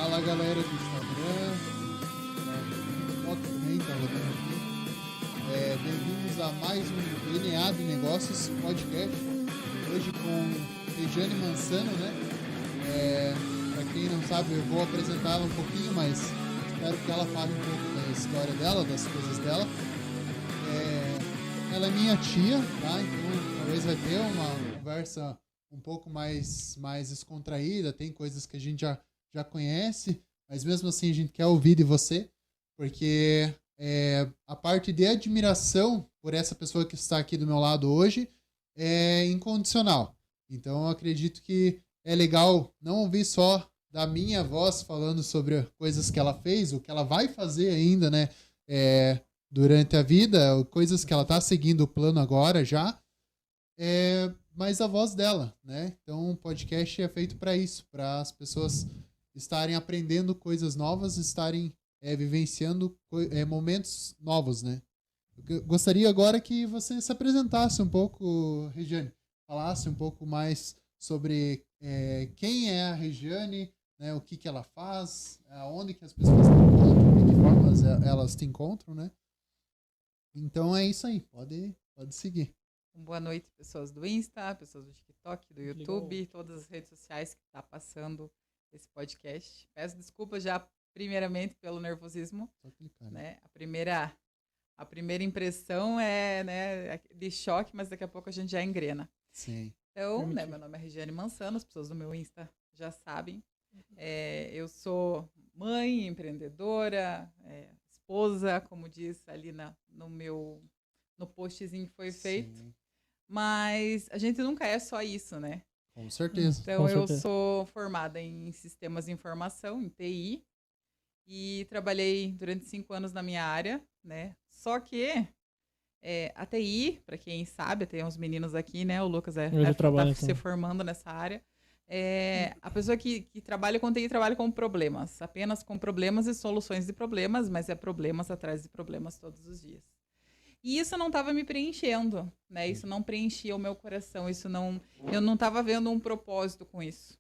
Fala galera do Instagram, do TikTok também, tá rodando aqui. Bem-vindos a mais um DNA de Negócios podcast. Hoje com Regiane Mansano, né? Para quem não sabe, eu vou apresentá-la um pouquinho, mas espero que ela fale um pouco da história dela, das coisas dela. Ela é minha tia, tá? Então talvez vai ter uma conversa um pouco mais descontraída, tem coisas que a gente já conhece, mas mesmo assim a gente quer ouvir de você, porque a parte de admiração por essa pessoa que está aqui do meu lado hoje é incondicional. Então eu acredito que é legal não ouvir só da minha voz falando sobre coisas que ela fez, o que ela vai fazer ainda, né? Durante a vida, coisas que ela está seguindo o plano agora já, mas a voz dela, né? Então o podcast é feito para isso, para as pessoas estarem aprendendo coisas novas, estarem vivenciando momentos novos, né? Eu gostaria agora que você se apresentasse um pouco, Regiane, falasse um pouco mais sobre quem é a Regiane, né? O que ela faz, aonde que as pessoas te encontram, de que formas elas te encontram, né? Então é isso aí, pode seguir. Boa noite, pessoas do Insta, pessoas do TikTok, do YouTube, todas as redes sociais que está passando esse podcast. Peço desculpas já, primeiramente, pelo nervosismo. Né? A primeira impressão é, né, de choque, mas daqui a pouco a gente já engrena. Sim. Então, né, meu nome é Regiane Mansano, as pessoas do meu Insta já sabem. Eu sou mãe, empreendedora, esposa, como diz ali no postzinho que foi feito. Sim. Mas a gente nunca é só isso, né? Com certeza. Então, eu sou formada em Sistemas de Informação, em TI, e trabalhei durante 5 anos na minha área, né? Só que a TI, para quem sabe, tem uns meninos aqui, né? O Lucas está se formando nessa área. A pessoa que trabalha com TI trabalha com problemas, apenas com problemas e soluções de problemas, mas é problemas atrás de problemas todos os dias. E isso não estava me preenchendo, né? Isso não preenchia o meu coração, eu não estava vendo um propósito com isso.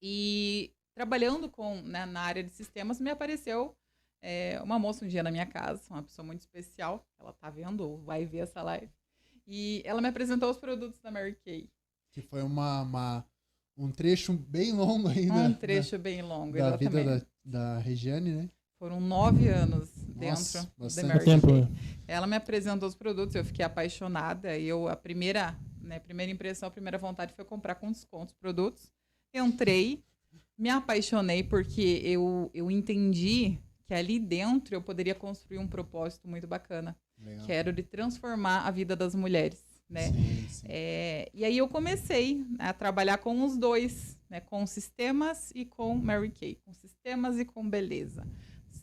E trabalhando na área de sistemas, me apareceu uma moça um dia na minha casa, uma pessoa muito especial, ela tá vendo, vai ver essa live, e ela me apresentou os produtos da Mary Kay. Que foi um trecho bem longo ainda. Um trecho bem longo, da exatamente. vida da Regiane, né? Foram 9 anos dentro da Mary Kay. Ela me apresentou os produtos, eu fiquei apaixonada. E a primeira impressão, a primeira vontade foi comprar com desconto os produtos. Entrei, me apaixonei porque eu entendi que ali dentro eu poderia construir um propósito muito bacana. Legal. Que era de transformar a vida das mulheres. Né? Sim. E aí eu comecei a trabalhar com os dois, né? Com sistemas e com Mary Kay. Com sistemas e com beleza.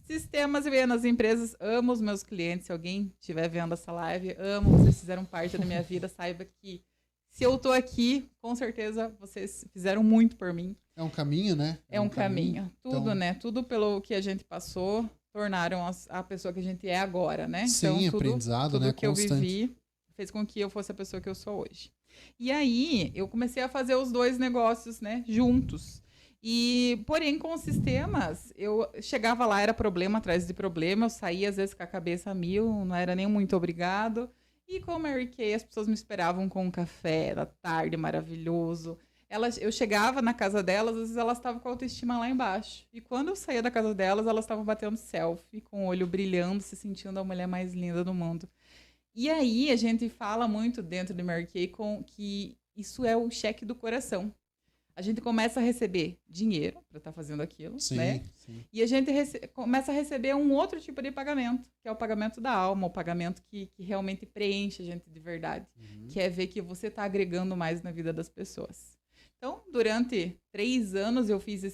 Sistemas, eu ia nas empresas, amo os meus clientes. Se alguém estiver vendo essa live, amo, vocês fizeram parte da minha vida. Saiba que se eu tô aqui, com certeza vocês fizeram muito por mim. É um caminho, né? É um caminho. Tudo, então... né? Tudo pelo que a gente passou, tornaram a pessoa que a gente é agora, né? Sim, então, aprendizado, tudo né? que constante. Eu vivi fez com que eu fosse a pessoa que eu sou hoje. E aí, eu comecei a fazer os dois negócios, né? Juntos. E, porém, com os sistemas, eu chegava lá, era problema atrás de problema, eu saía às vezes com a cabeça a mil, não era nem muito obrigado. E com a Mary Kay, as pessoas me esperavam com um café da tarde maravilhoso. Eu chegava na casa delas, às vezes elas estavam com a autoestima lá embaixo. E quando eu saía da casa delas, elas estavam batendo selfie, com o olho brilhando, se sentindo a mulher mais linda do mundo. E aí, a gente fala muito dentro de Mary Kay que isso é o cheque do coração. A gente começa a receber dinheiro para estar fazendo aquilo, sim, né? Sim. E a gente começa a receber um outro tipo de pagamento, que é o pagamento da alma, o pagamento que realmente preenche a gente de verdade, que é ver que você está agregando mais na vida das pessoas. Então, durante 3 anos eu fiz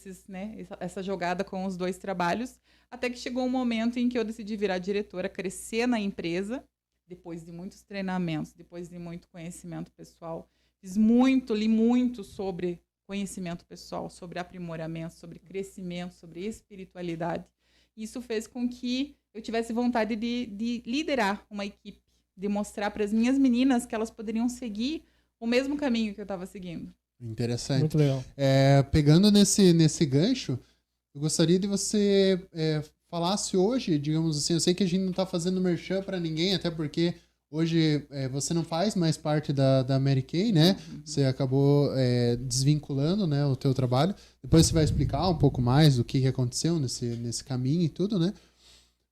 essa jogada com os dois trabalhos, até que chegou um momento em que eu decidi virar diretora, crescer na empresa, depois de muitos treinamentos, depois de muito conhecimento pessoal. Li muito sobre conhecimento pessoal, sobre aprimoramento, sobre crescimento, sobre espiritualidade. Isso fez com que eu tivesse vontade de liderar uma equipe, de mostrar para as minhas meninas que elas poderiam seguir o mesmo caminho que eu estava seguindo. Interessante. Muito legal. Pegando nesse gancho, eu gostaria de você falasse hoje, digamos assim, eu sei que a gente não está fazendo merchan para ninguém, até porque hoje você não faz mais parte da Mary Kay, né? Você acabou desvinculando, né, o teu trabalho. Depois você vai explicar um pouco mais o que aconteceu nesse caminho e tudo, né?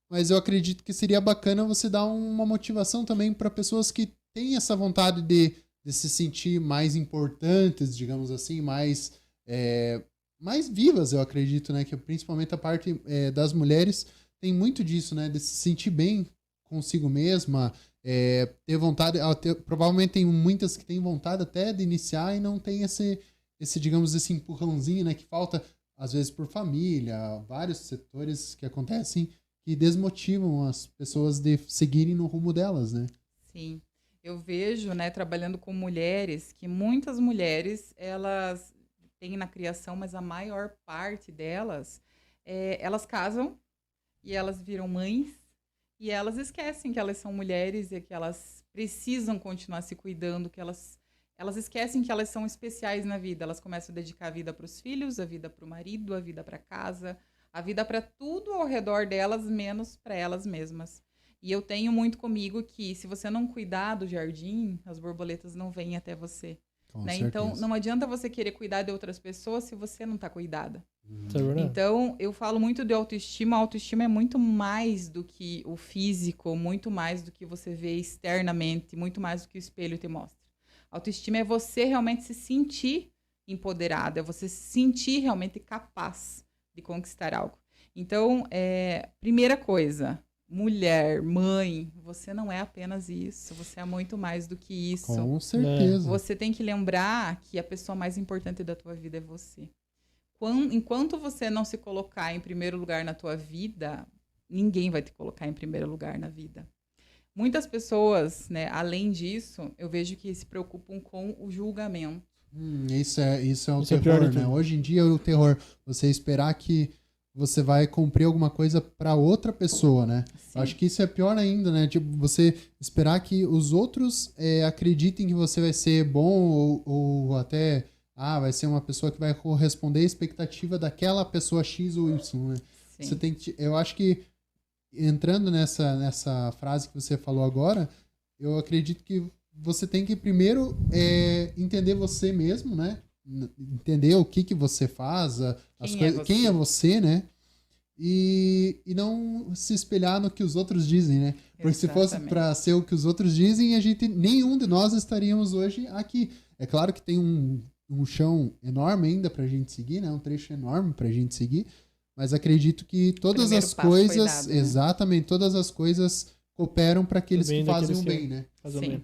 Mas eu acredito que seria bacana você dar uma motivação também para pessoas que têm essa vontade de se sentir mais importantes, digamos assim, mais vivas, eu acredito, né? Que principalmente a parte das mulheres tem muito disso, né? De se sentir bem consigo mesma, ter vontade. Provavelmente tem muitas que têm vontade até de iniciar e não tem digamos, esse empurrãozinho, né? Que falta, às vezes, por família, vários setores que acontecem que desmotivam as pessoas de seguirem no rumo delas, né? Sim. Eu vejo, né, trabalhando com mulheres, que muitas mulheres, elas têm na criação, mas a maior parte delas, elas casam e elas viram mães e elas esquecem que elas são mulheres e que elas precisam continuar se cuidando, que elas esquecem que elas são especiais na vida. Elas começam a dedicar a vida para os filhos, a vida para o marido, a vida para casa, a vida para tudo ao redor delas, menos para elas mesmas. E eu tenho muito comigo que se você não cuidar do jardim, as borboletas não vêm até você. Né? Então, não adianta você querer cuidar de outras pessoas se você não está cuidada. Então, eu falo muito de autoestima. A autoestima é muito mais do que o físico, muito mais do que você vê externamente, muito mais do que o espelho te mostra. Autoestima é você realmente se sentir empoderada, é você se sentir realmente capaz de conquistar algo. Então, primeira coisa, mulher, mãe, você não é apenas isso, você é muito mais do que isso. Com certeza. Você tem que lembrar que a pessoa mais importante da tua vida é você. Enquanto você não se colocar em primeiro lugar na tua vida, ninguém vai te colocar em primeiro lugar na vida. Muitas pessoas, né, além disso, eu vejo que se preocupam com o julgamento. Isso é o terror, né? Hoje em dia é o terror. Você esperar que você vai cumprir alguma coisa para outra pessoa, né? Eu acho que isso é pior ainda, né? Tipo, você esperar que os outros acreditem que você vai ser bom ou até vai ser uma pessoa que vai corresponder à expectativa daquela pessoa X ou Y, né? Você tem que, eu acho que entrando nessa frase que você falou agora, eu acredito que você tem que primeiro entender você mesmo, né? Entender o que você faz, quem é você, né? E não se espelhar no que os outros dizem, né? Porque se fosse para ser o que os outros dizem, nenhum de nós estaríamos hoje aqui. É claro que tem um chão enorme ainda pra gente seguir, né? Um trecho enorme pra gente seguir, mas acredito que todas as coisas, exatamente, todas as coisas cooperam para aqueles que fazem o bem, né? Sim.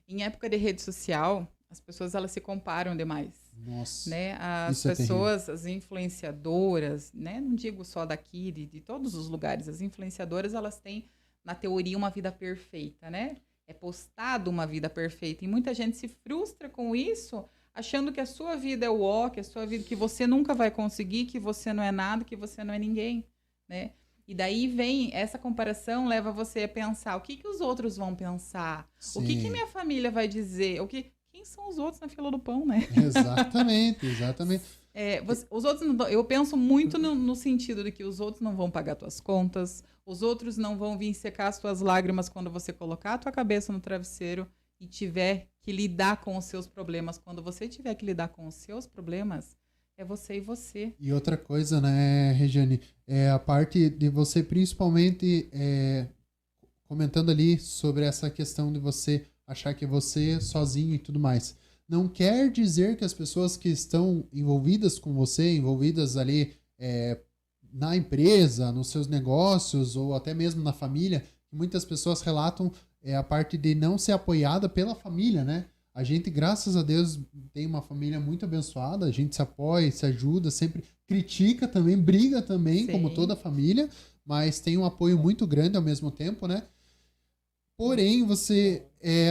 Em época de rede social, as pessoas elas se comparam demais. Nossa. Né? As pessoas, as influenciadoras, né? Não digo só daqui, de todos os lugares, as influenciadoras, elas têm, na teoria, uma vida perfeita, né? É postado uma vida perfeita. E muita gente se frustra com isso, achando que a sua vida é o ó, que a sua vida, que você nunca vai conseguir, que você não é nada, que você não é ninguém, né? E daí vem, essa comparação leva você a pensar, o que os outros vão pensar? Sim. O que minha família vai dizer? Quem são os outros na fila do pão, né? Exatamente. Os outros não, eu penso muito no sentido de que os outros não vão pagar tuas contas, os outros não vão vir secar as tuas lágrimas quando você colocar a tua cabeça no travesseiro e tiver que lidar com os seus problemas. Quando você tiver que lidar com os seus problemas, é você e você. E outra coisa, né, Regiane, é a parte de você principalmente comentando ali sobre essa questão de você achar que é você sozinho e tudo mais. Não quer dizer que as pessoas que estão envolvidas com você, envolvidas ali na empresa, nos seus negócios ou até mesmo na família, muitas pessoas relatam a parte de não ser apoiada pela família, né? A gente, graças a Deus, tem uma família muito abençoada, a gente se apoia, se ajuda, sempre critica também, briga também, sim, como toda família, mas tem um apoio muito grande ao mesmo tempo, né? Porém,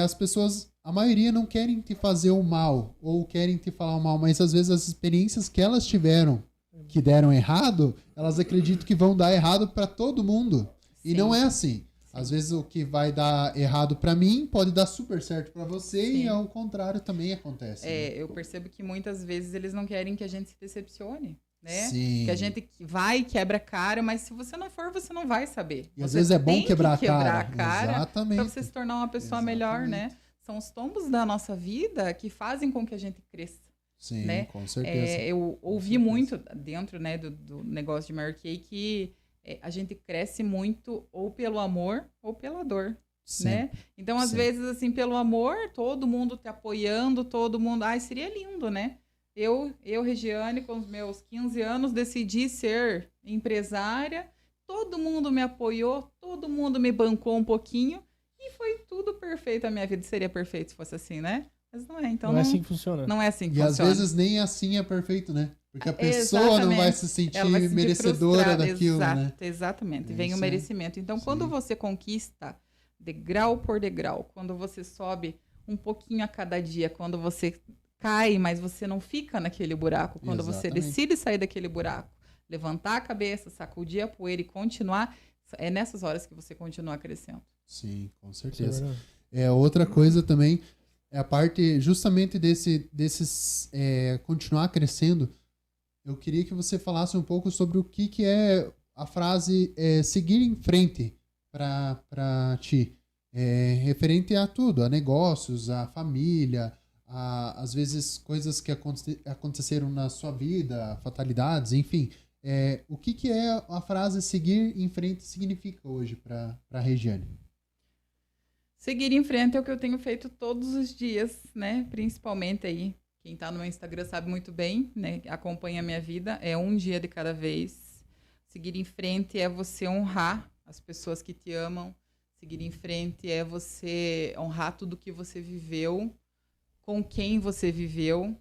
as pessoas, a maioria não querem te fazer o mal, ou querem te falar o mal, mas às vezes as experiências que elas tiveram, que deram errado, elas acreditam que vão dar errado para todo mundo. Sim. E não é assim. Às vezes o que vai dar errado para mim pode dar super certo para você. Sim. E ao contrário também acontece. Eu percebo que muitas vezes eles não querem que a gente se decepcione, né? Sim. Que a gente vai e quebra a cara, mas se você não for, você não vai saber. E às Você vezes é bom tem que quebrar a quebrar a cara. cara Exatamente. para você se tornar uma pessoa melhor, né? São os tombos da nossa vida que fazem com que a gente cresça. Sim, né? com certeza. Eu ouvi muito dentro, né, do negócio de Mary Kay que a gente cresce muito ou pelo amor ou pela dor. Né? Então, às vezes, assim, pelo amor, todo mundo te apoiando, todo mundo... Ai, seria lindo, né? Eu, Regiane, com os meus 15 anos, decidi ser empresária, todo mundo me apoiou, todo mundo me bancou um pouquinho, e foi tudo perfeito. A minha vida seria perfeita se fosse assim, né? Mas não é, então não é assim que funciona. Não é assim que funciona. E às vezes nem assim é perfeito, né? Porque a pessoa não vai se sentir merecedora daquilo, né? Exatamente, vem o merecimento. Então, quando você conquista degrau por degrau, quando você sobe um pouquinho a cada dia, quando você cai, mas você não fica naquele buraco, quando você decide sair daquele buraco, levantar a cabeça, sacudir a poeira e continuar, é nessas horas que você continua crescendo. Sim, com certeza. Outra coisa também é a parte justamente desses continuar crescendo. Eu queria que você falasse um pouco sobre o que é a frase seguir em frente para ti. Referente a tudo, a negócios, a família, às vezes coisas que aconteceram na sua vida, fatalidades, enfim. O que é a frase seguir em frente significa hoje para a Regiane? Seguir em frente é o que eu tenho feito todos os dias, né? Principalmente aí, quem está no meu Instagram sabe muito bem, né? Acompanha a minha vida, é um dia de cada vez. Seguir em frente é você honrar as pessoas que te amam. Seguir em frente é você honrar tudo que você viveu, com quem você viveu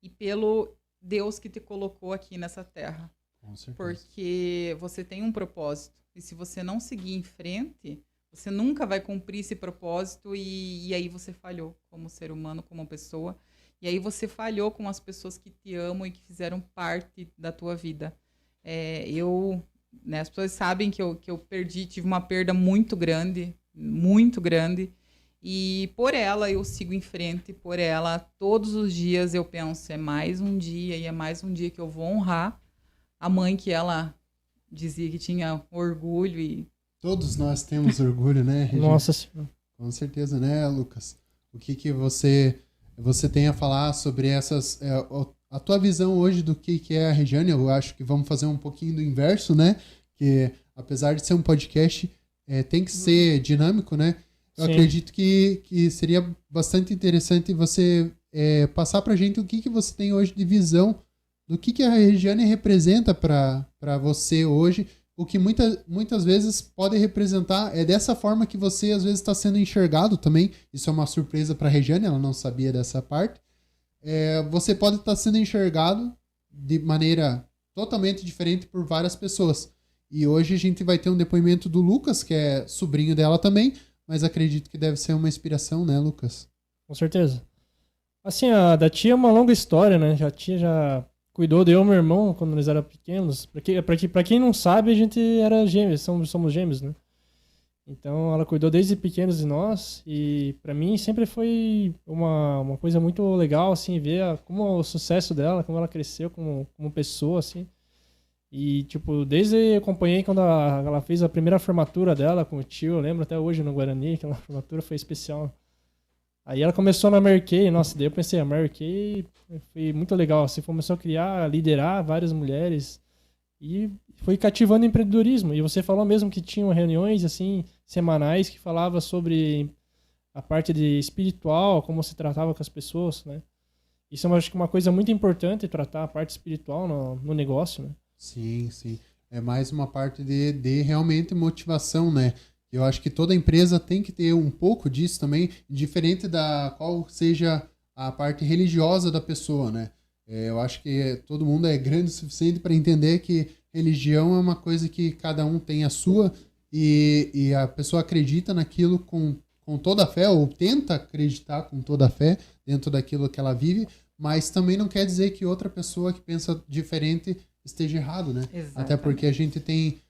e pelo Deus que te colocou aqui nessa terra. Com certeza. Porque você tem um propósito. E se você não seguir em frente, você nunca vai cumprir esse propósito e aí você falhou como ser humano, como pessoa. E aí você falhou com as pessoas que te amam e que fizeram parte da tua vida. As pessoas sabem que eu tive uma perda muito grande, e por ela eu sigo em frente, por ela todos os dias eu penso, é mais um dia, e é mais um dia que eu vou honrar a mãe que ela dizia que tinha orgulho. E todos nós temos orgulho, né, Regina? Nossa Senhora. Com certeza, né, Lucas? O que você tem a falar sobre essas... a tua visão hoje do que é a Regiane? Eu acho que vamos fazer um pouquinho do inverso, né? Que apesar de ser um podcast, tem que ser dinâmico, né? Eu acredito que seria bastante interessante você passar pra gente o que você tem hoje de visão do que a Regiane representa para você hoje, o que muitas vezes pode representar, é dessa forma que você às vezes está sendo enxergado também. Isso é uma surpresa para a Regiane, ela não sabia dessa parte. Você pode estar sendo enxergado de maneira totalmente diferente por várias pessoas. E hoje a gente vai ter um depoimento do Lucas, que é sobrinho dela também, mas acredito que deve ser uma inspiração, né, Lucas? Com certeza. Assim, a da tia é uma longa história, né? A tia já cuidou de eu e meu irmão quando eles eram pequenos. Pra quem não sabe, a gente era gêmeos, somos gêmeos, né? Então ela cuidou desde pequenos de nós, e pra mim sempre foi uma coisa muito legal, assim, ver como o sucesso dela, como ela cresceu como pessoa, assim. E, tipo, desde eu acompanhei quando ela fez a primeira formatura dela com o tio, eu lembro até hoje no Guarani, aquela formatura foi especial. Aí ela começou na Mary Kay, nossa, daí eu pensei, a Mary Kay foi muito legal, assim, começou a liderar várias mulheres e foi cativando o empreendedorismo. E você falou mesmo que tinham reuniões, assim, semanais que falava sobre a parte de espiritual, como se tratava com as pessoas, né? Isso eu acho que é uma coisa muito importante, tratar a parte espiritual no negócio, né? Sim, sim. É mais uma parte de realmente motivação, né? Eu acho que toda empresa tem que ter um pouco disso também, diferente da qual seja a parte religiosa da pessoa, né? Eu acho que todo mundo é grande o suficiente para entender que religião é uma coisa que cada um tem a sua e a pessoa acredita naquilo com toda a fé, ou tenta acreditar com toda a fé dentro daquilo que ela vive, mas também não quer dizer que outra pessoa que pensa diferente esteja errado, né? Exatamente. Até porque a gente tem...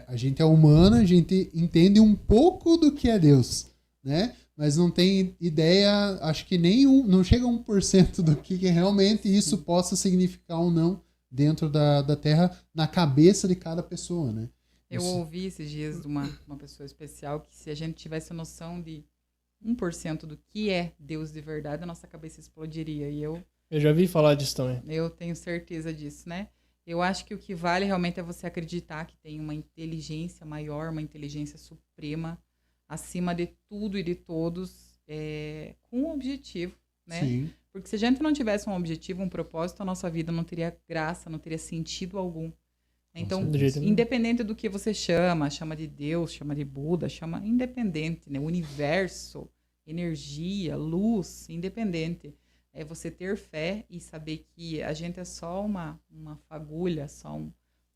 a gente é humano, a gente entende um pouco do que é Deus, né? Mas não tem ideia, acho que não chega a 1% do que realmente isso possa significar ou não dentro da Terra, na cabeça de cada pessoa, né? Eu ouvi esses dias de uma pessoa especial que se a gente tivesse noção de 1% do que é Deus de verdade, a nossa cabeça explodiria. E eu já vi falar disso também. Eu tenho certeza disso, né? Eu acho que o que vale realmente é você acreditar que tem uma inteligência maior, uma inteligência suprema, acima de tudo e de todos, com um objetivo, né? Sim. Porque se a gente não tivesse um objetivo, um propósito, a nossa vida não teria graça, não teria sentido algum. Então, independente do que você chama de Deus, chama de Buda, chama independente, né? Universo, energia, luz, independente. É você ter fé e saber que a gente é só uma fagulha, só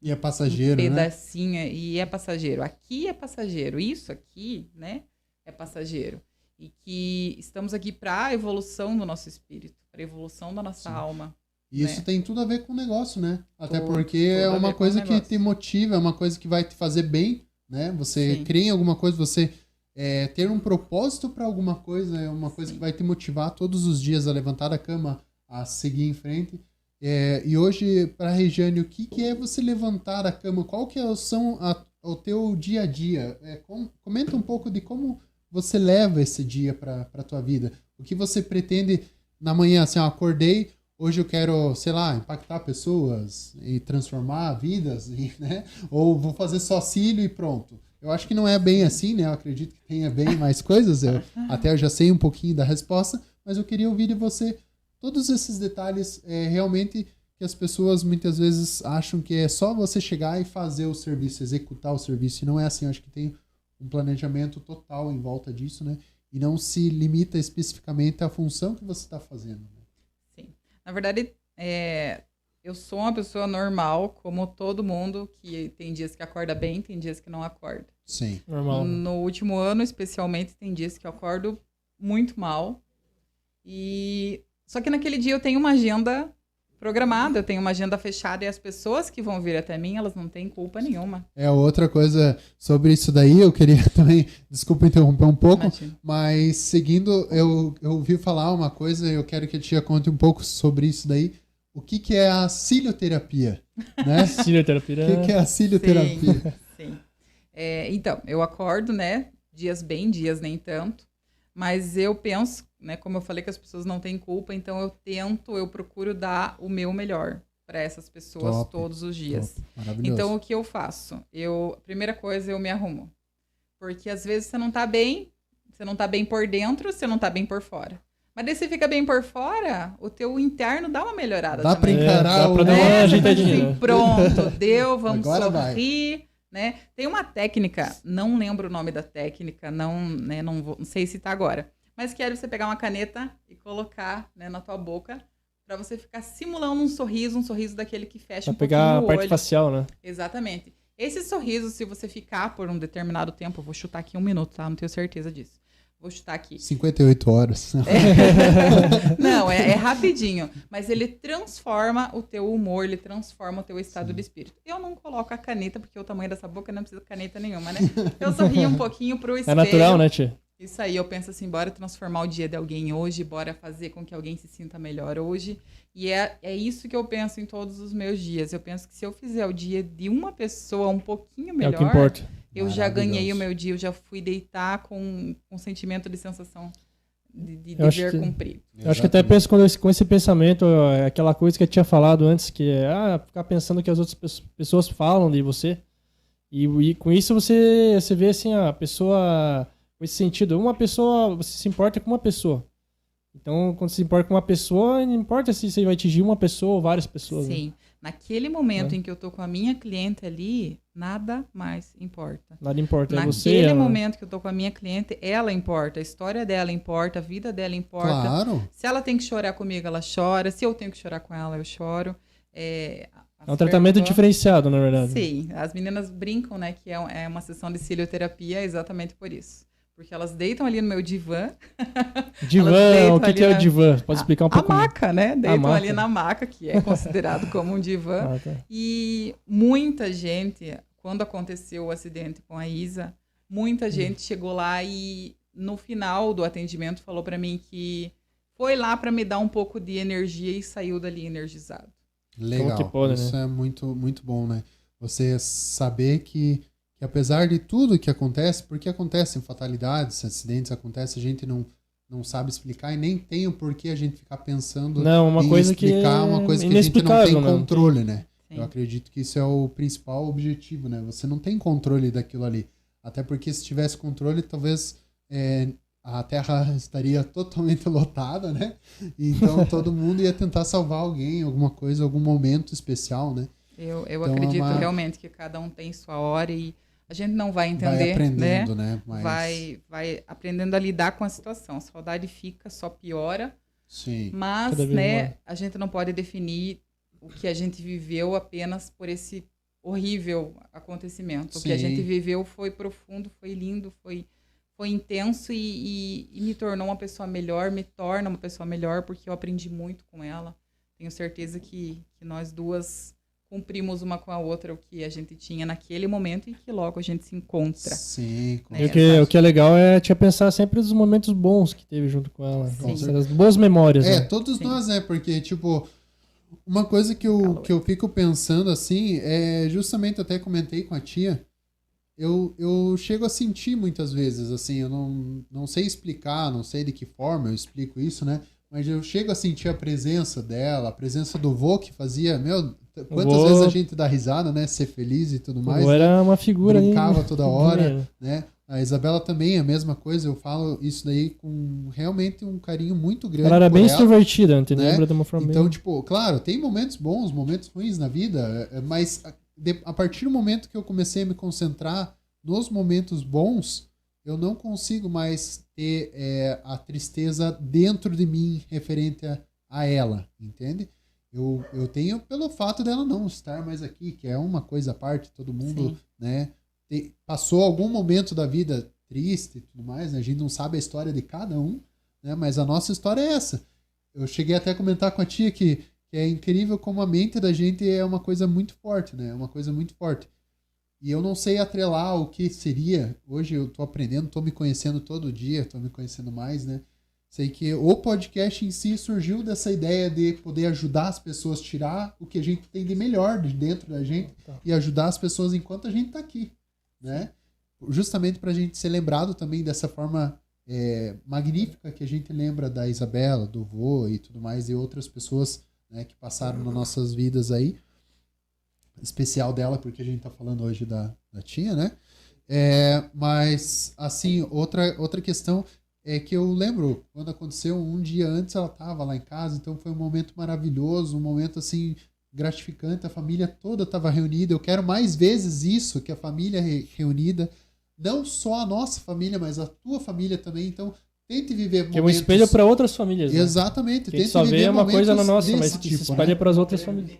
e é passageiro, um pedacinho, né? E é passageiro. Aqui é passageiro. Isso aqui, né, é passageiro. E que estamos aqui para a evolução do nosso espírito, para a evolução da nossa alma. E isso tem tudo a ver com o negócio, né? Até Tudo, porque é uma coisa que te motiva, é uma coisa que vai te fazer bem, né? Você crê em alguma coisa, você ter um propósito para alguma coisa, é uma coisa que vai te motivar todos os dias a levantar da cama, a seguir em frente. E hoje, para a Regiane, o que é você levantar da cama? Qual que são o teu dia a dia? Comenta um pouco de como você leva esse dia para a tua vida. O que você pretende na manhã, assim, acordei, hoje eu quero, sei lá, impactar pessoas e transformar vidas, né? Ou vou fazer só cílio e pronto. Eu acho que não é bem assim, né? Eu acredito que tenha bem mais coisas. Eu já sei um pouquinho da resposta, mas eu queria ouvir de você todos esses detalhes, realmente, que as pessoas muitas vezes acham que é só você chegar e fazer o serviço, executar o serviço. E não é assim. Eu acho que tem um planejamento total em volta disso, né? E não se limita especificamente à função que você está fazendo. Né? Sim. Na verdade, eu sou uma pessoa normal, como todo mundo, que tem dias que acorda bem, tem dias que não acorda. Sim. Normal. No último ano, especialmente, tem dias que eu acordo muito mal. Só que naquele dia eu tenho uma agenda programada, eu tenho uma agenda fechada e as pessoas que vão vir até mim, elas não têm culpa nenhuma. Outra coisa sobre isso daí, eu queria também, desculpa interromper um pouco, Imagina. Mas seguindo, eu ouvi falar uma coisa, eu quero que a tia conte um pouco sobre isso daí. O que é a cilioterapia? Né? Cilioterapia. O que é a cilioterapia? Sim. Então, eu acordo, né? Dias bem, dias nem tanto. Mas eu penso, né? Como eu falei que as pessoas não têm culpa, então eu procuro dar o meu melhor para essas pessoas todos os dias. Maravilhoso. Então, o que eu faço? Primeira coisa, eu me arrumo. Porque às vezes você não tá bem por dentro, você não tá bem por fora. Mas daí você fica bem por fora, o teu interno dá uma melhorada dá também. Pra encarar dá pra dar uma ajeitadinha. Assim, pronto, deu, vamos Agora sorrir. Né? Tem uma técnica, não lembro o nome da técnica, não sei citar agora, mas que é você pegar uma caneta e colocar, né, na tua boca para você ficar simulando um sorriso daquele que fecha pra um pouquinho pegar a o parte olho. facial, né? Exatamente. Esse sorriso, se você ficar por um determinado tempo, eu vou chutar aqui 1 minuto, tá? Não tenho certeza disso. Vou chutar aqui. 58 horas. Não, é rapidinho. Mas ele transforma o teu humor, ele transforma o teu estado de espírito. Eu não coloco a caneta, porque o tamanho dessa boca não precisa de caneta nenhuma, né? Eu sorrio um pouquinho pro espelho. É natural, né, tia? Isso aí, eu penso assim, bora transformar o dia de alguém hoje, bora fazer com que alguém se sinta melhor hoje. E é isso que eu penso em todos os meus dias. Eu penso que se eu fizer o dia de uma pessoa um pouquinho melhor... É o que importa. Eu já ganhei o meu dia, eu já fui deitar com um sentimento de sensação de dever cumprido. Eu acho que até penso com esse pensamento, aquela coisa que eu tinha falado antes, que é ficar pensando o que as outras pessoas falam de você. E com isso você vê assim, a pessoa, com esse sentido, você se importa com uma pessoa. Então, quando você se importa com uma pessoa, não importa se você vai atingir uma pessoa ou várias pessoas. Sim. Né? Naquele momento em que eu tô com a minha cliente ali, nada mais importa. Nada importa, é você. Naquele momento que eu tô com a minha cliente, ela importa, a história dela importa, a vida dela importa. Claro. Se ela tem que chorar comigo, ela chora. Se eu tenho que chorar com ela, eu choro. É um tratamento diferenciado, na verdade. Sim, as meninas brincam, né, que é uma sessão de cilioterapia exatamente por isso. Porque elas deitam ali no meu divã. Divã, o que é o divã? Pode explicar um pouco? A maca, né? Deitam ali na maca, que é considerado como um divã. Tá. E muita gente, quando aconteceu o acidente com a Isa, muita gente chegou lá e no final do atendimento falou para mim que foi lá para me dar um pouco de energia e saiu dali energizado. Legal. Como que pode, Isso né? é muito, muito bom, né? Você saber que apesar de tudo que acontece, porque acontecem fatalidades, acidentes acontecem, a gente não sabe explicar e nem tem o porquê a gente ficar pensando Não, uma em coisa que explicar é uma coisa que a gente não tem inexplicável, né? controle, né? Sim. Eu acredito que isso é o principal objetivo, né? Você não tem controle daquilo ali. Até porque se tivesse controle, talvez a Terra estaria totalmente lotada, né? Então todo mundo ia tentar salvar alguém, alguma coisa, algum momento especial, né? Eu Então, acredito realmente que cada um tem sua hora e a gente não vai entender, vai aprendendo, né? Mas, vai aprendendo a lidar com a situação. A saudade fica, só piora, sim, mas, Cada vez né, mais. a gente não pode definir o que a gente viveu apenas por esse horrível acontecimento. O que a Sim. gente viveu foi profundo, foi lindo, foi intenso e me tornou uma pessoa melhor, me torna uma pessoa melhor, porque eu aprendi muito com ela. Tenho certeza que nós duas cumprimos uma com a outra o que a gente tinha naquele momento e que logo a gente se encontra. sim, com É, E o que é legal é te pensar sempre nos momentos bons que teve junto com ela. Sim. As boas memórias, né? todos Sim. nós, né? Porque, tipo, uma coisa que eu fico pensando, assim, é justamente até comentei com a tia, eu chego a sentir muitas vezes, assim, eu não sei explicar, não sei de que forma eu explico isso, né? Mas eu chego a sentir a presença dela, a presença do vô que fazia, quantas vô- vezes a gente dá risada, né? Ser feliz e tudo mais. Ou era uma figura aí. Brincava toda hora, né? né? A Isabela também é a mesma coisa, eu falo isso daí com realmente um carinho muito grande Ela era por bem ela. extrovertida, não te né? lembra de uma forma Então, bem... tipo, claro, tem momentos bons, momentos ruins na vida, mas a partir do momento que eu comecei a me concentrar nos momentos bons, eu não consigo mais ter a tristeza dentro de mim referente a ela, entende? Eu tenho pelo fato dela não estar mais aqui, que é uma coisa à parte, todo mundo, Sim. né, passou algum momento da vida triste e tudo mais, né? A gente não sabe a história de cada um, né? Mas a nossa história é essa. Eu cheguei até a comentar com a tia que é incrível como a mente da gente é uma coisa muito forte, né? É uma coisa muito forte. E eu não sei atrelar o que seria. Hoje eu tô aprendendo, tô me conhecendo todo dia, tô me conhecendo mais, né? Sei que o podcast em si surgiu dessa ideia de poder ajudar as pessoas, tirar o que a gente tem de melhor de dentro da gente e ajudar as pessoas enquanto a gente tá aqui, né? Justamente pra gente ser lembrado também dessa forma magnífica que a gente lembra da Isabela, do vô e tudo mais, e outras pessoas, né, que passaram nas nossas vidas aí. Especial dela, porque a gente tá falando hoje da tia, né? Mas, assim, outra questão é que eu lembro, quando aconteceu, um dia antes ela tava lá em casa, então foi um momento maravilhoso, um momento, assim, gratificante, a família toda tava reunida. Eu quero mais vezes isso, que a família reunida, não só a nossa família, mas a tua família também, então tente viver momentos... Que é um espelho para outras famílias, né? Exatamente. Que a gente só vê uma coisa na nossa, mas que se espalha para as outras famílias.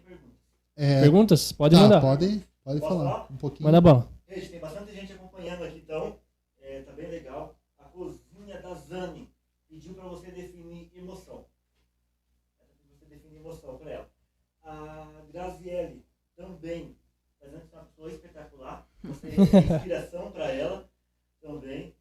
Perguntas? Pode mandar. Pode falar um pouquinho. Manda bala. Gente, tem bastante gente acompanhando aqui, então tá bem legal. A cozinha da Zani pediu para você definir emoção. Você definir emoção para ela. A Graziele também, fazendo uma pessoa espetacular. Você é inspiração para ela também.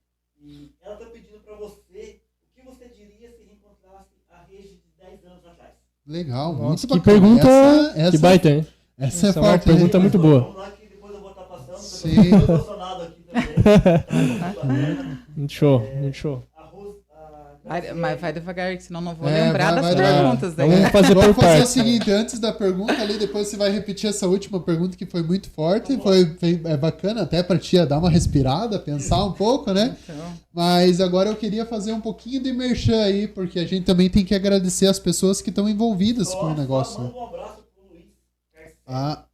E ela está pedindo para você o que você diria se reencontrasse a Regi de 10 anos atrás. Legal, Nossa, muito que bacana. pergunta que baita, hein? Essa é é uma forte, pergunta né? muito boa. Vamos lá que depois eu vou estar passando. Sim. Eu estou emocionado aqui também. Tá muito bacana. Muito show, muito show. Mas vai devagar, que senão não vou É, lembrar vai das devagar. perguntas. Daí. Vamos fazer Vamos por fazer o partes. seguinte, antes da pergunta ali, depois você vai repetir essa última pergunta que foi muito forte, foi bacana até pra tia dar uma respirada, pensar um pouco, né? Então, Mas agora eu queria fazer um pouquinho de merchan aí, porque a gente também tem que agradecer as pessoas que estão envolvidas com o negócio. Manda um abraço pro Luiz Carcelli.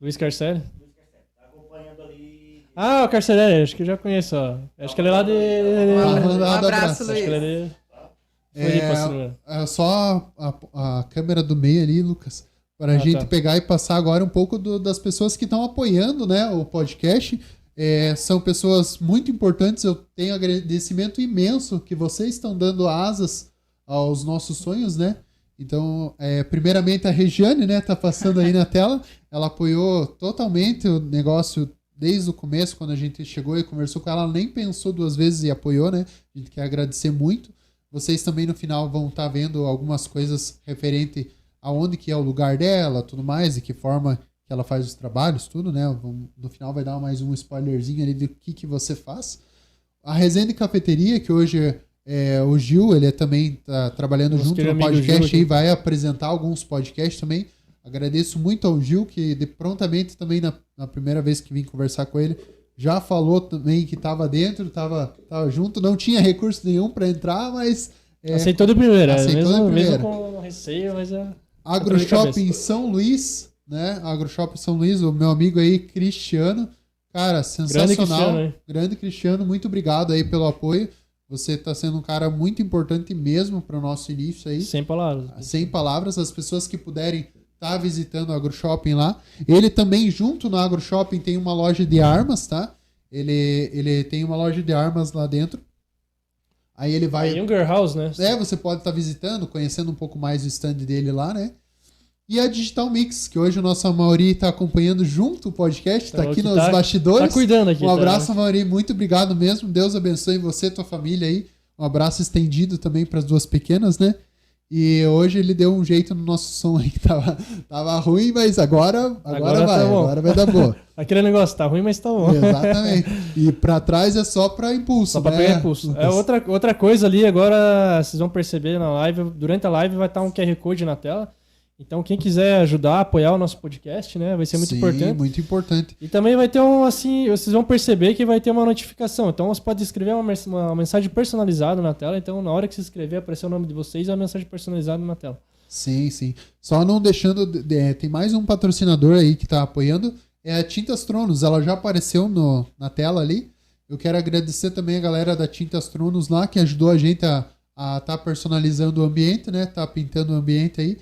Luiz Carcelli? Luiz Carcelli. Tá acompanhando ali. Ah, o Carcelli, acho que eu já conheço, ó. Acho que ele é lá de... Um abraço, Acho que ele é de... É só a câmera do meio ali, Lucas, para a gente pegar e passar agora um pouco das pessoas que estão apoiando, né, o podcast. São pessoas muito importantes, eu tenho agradecimento imenso que vocês estão dando asas aos nossos sonhos, né? Então, primeiramente a Regiane, né, tá passando aí na tela, ela apoiou totalmente o negócio desde o começo, quando a gente chegou e conversou com ela, ela nem pensou duas vezes e apoiou, né? A gente quer agradecer muito. Vocês também no final vão estar vendo algumas coisas referente aonde que é o lugar dela, tudo mais, e que forma que ela faz os trabalhos, tudo, né? No final vai dar mais um spoilerzinho ali do que você faz. A Resenha de Cafeteria, que hoje o Gil, ele também tá trabalhando Nosso junto querido no amigo podcast Gil e aqui. vai apresentar alguns podcasts também. Agradeço muito ao Gil, que prontamente também na primeira vez que vim conversar com ele, já falou também que estava dentro, estava junto, não tinha recurso nenhum para entrar, mas... Aceitou de primeira, aceitou de primeira. mesmo com receio, mas é... AgroShopping São Luís, né? AgroShopping São Luís, o meu amigo aí, Cristiano. Cara, sensacional. Grande Cristiano, muito obrigado aí pelo apoio. Você está sendo um cara muito importante mesmo para o nosso início aí. Sem palavras. Sem palavras. As pessoas que puderem estar visitando o AgroShopping lá. Ele também, junto no AgroShopping, tem uma loja de armas, tá? Ele tem uma loja de armas lá dentro. Aí ele vai... Younger House, né? Você pode estar visitando, conhecendo um pouco mais o stand dele lá, né? E a Digital Mix, que hoje o nosso Amaury está acompanhando junto o podcast, está aqui nos bastidores. Tá cuidando aqui. Um abraço, Amaury, muito obrigado mesmo. Deus abençoe você e tua família aí. Um abraço estendido também para as duas pequenas, né? E hoje ele deu um jeito no nosso som aí que tava ruim, mas agora vai, tá bom. agora vai dar boa. Aquele negócio, tá ruim, mas tá bom. Exatamente. E para trás é só para impulso, só pra pegar impulso. Outra coisa ali, agora vocês vão perceber na live, durante a live vai estar um QR Code na tela. Então, quem quiser ajudar, apoiar o nosso podcast, né? Vai ser muito importante. Muito importante. E também vai ter vocês vão perceber que vai ter uma notificação. Então, você pode escrever uma mensagem personalizada na tela. Então, na hora que você escrever, aparecer o nome de vocês, é uma mensagem personalizada na tela. Sim. Só não deixando... tem mais um patrocinador aí que tá apoiando. É a Tintas Tronos. Ela já apareceu na tela ali. Eu quero agradecer também a galera da Tintas Tronos lá, que ajudou a gente a tá personalizando o ambiente, né? Tá pintando o ambiente aí.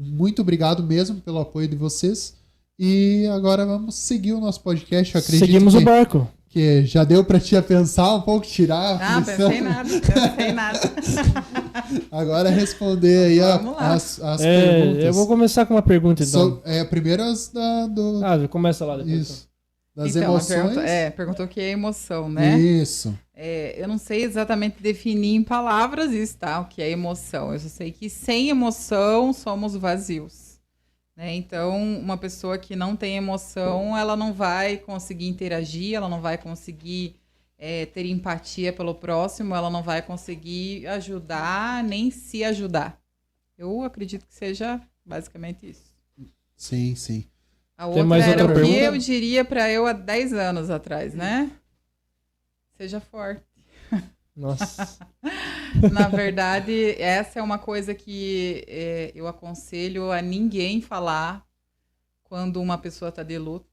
Muito obrigado mesmo pelo apoio de vocês. E agora vamos seguir o nosso podcast. Eu acredito Seguimos o barco. Que já deu para te pensar um pouco, tirar a pensei nada. Agora responder aí as perguntas. Eu vou começar com uma pergunta, então. Primeiro as do... começa lá depois. Isso. Das então, emoções. Perguntou o que é emoção, né? Isso. Eu não sei exatamente definir em palavras isso, tá? O que é emoção. Eu só sei que sem emoção somos vazios. Né? Então, uma pessoa que não tem emoção, ela não vai conseguir interagir, ela não vai conseguir ter empatia pelo próximo, ela não vai conseguir ajudar, nem se ajudar. Eu acredito que seja basicamente isso. Sim. A outra era o que eu diria para eu há 10 anos atrás, né? Seja forte. Nossa. Na verdade, essa é uma coisa que eu aconselho a ninguém falar quando uma pessoa está de luto.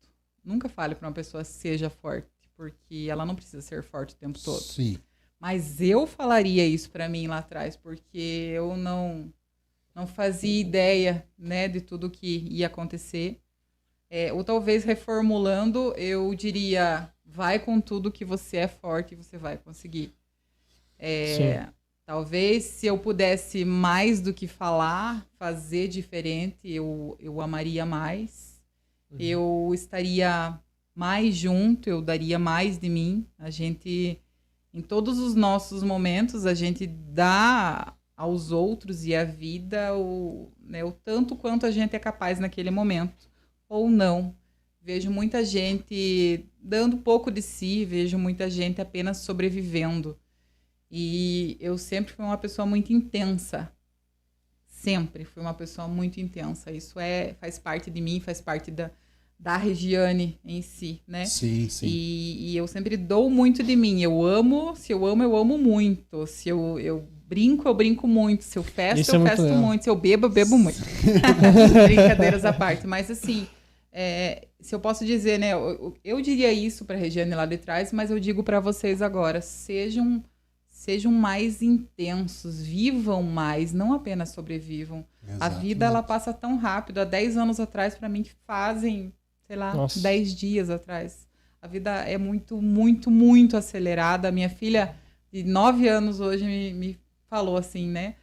Nunca fale para uma pessoa seja forte, porque ela não precisa ser forte o tempo todo. Sim. Mas eu falaria isso para mim lá atrás, porque eu não fazia ideia, né, de tudo que ia acontecer. Ou talvez reformulando, eu diria, vai com tudo que você é forte e você vai conseguir. Talvez se eu pudesse mais do que falar, fazer diferente, eu amaria mais. Uhum. Eu estaria mais junto, eu daria mais de mim. A gente, em todos os nossos momentos, a gente dá aos outros e à vida o tanto quanto a gente é capaz naquele momento. Ou não. Vejo muita gente dando pouco de si, vejo muita gente apenas sobrevivendo. E eu sempre fui uma pessoa muito intensa. Sempre fui uma pessoa muito intensa. Isso faz parte de mim, faz parte da Regiane em si, né? Sim. E eu sempre dou muito de mim. Se eu amo muito. Se eu brinco, eu brinco muito. Se eu festo, eu festo muito. Se eu bebo, eu bebo muito. Brincadeiras à parte. Mas assim, se eu posso dizer, né? Eu diria isso para a Regiane lá de trás, mas eu digo para vocês agora. Sejam mais intensos, vivam mais, não apenas sobrevivam. Exatamente. A vida, ela passa tão rápido. Há 10 anos atrás, para mim, fazem, sei lá, 10 dias atrás. A vida é muito, muito, muito acelerada. A minha filha, de 9 anos hoje, me falou assim, né?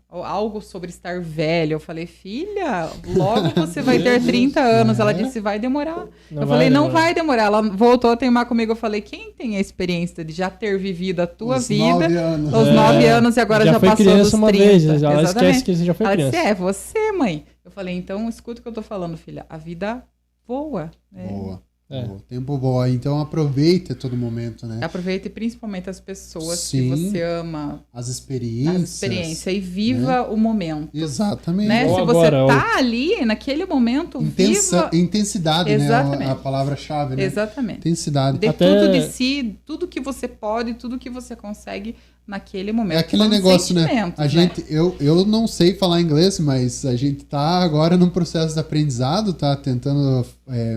algo sobre estar velha. Eu falei, filha, logo você vai ter 30 anos. Ela disse, vai demorar. Eu falei, não vai demorar. Ela voltou a teimar comigo. Eu falei, quem tem a experiência de já ter vivido a tua vida, os 9 anos, e agora já passou dos 30. Uma vez, ela esquece que você já foi ela criança. disse, você, mãe. Eu falei, então escuta o que eu tô falando, filha. A vida voa. Boa. O tempo voa, então aproveita todo momento, né? Aproveite principalmente as pessoas Sim, que você ama. as experiências. E viva o momento. Exatamente. Né? Se agora, você tá ali, naquele momento, viva... Intensidade, Exatamente. né? A palavra-chave, né? Exatamente. Intensidade. Dê tudo de si, tudo que você pode, tudo que você consegue naquele momento. É aquele negócio, né? A né? gente, eu não sei falar inglês, mas a gente tá agora num processo de aprendizado, tá tentando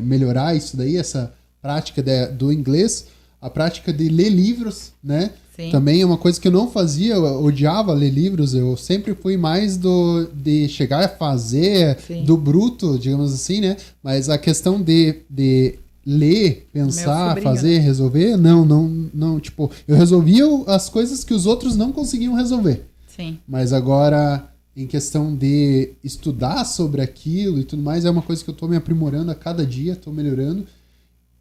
melhorar isso daí, essa prática do inglês, a prática de ler livros, né? Sim. Também é uma coisa que eu não fazia, eu odiava ler livros, eu sempre fui mais de chegar a fazer, Sim. do bruto, digamos assim, né? Mas a questão de ler, pensar, fazer, resolver, não, tipo, eu resolvia as coisas que os outros não conseguiam resolver. Sim. Mas agora, em questão de estudar sobre aquilo e tudo mais, é uma coisa que eu tô me aprimorando a cada dia, tô melhorando.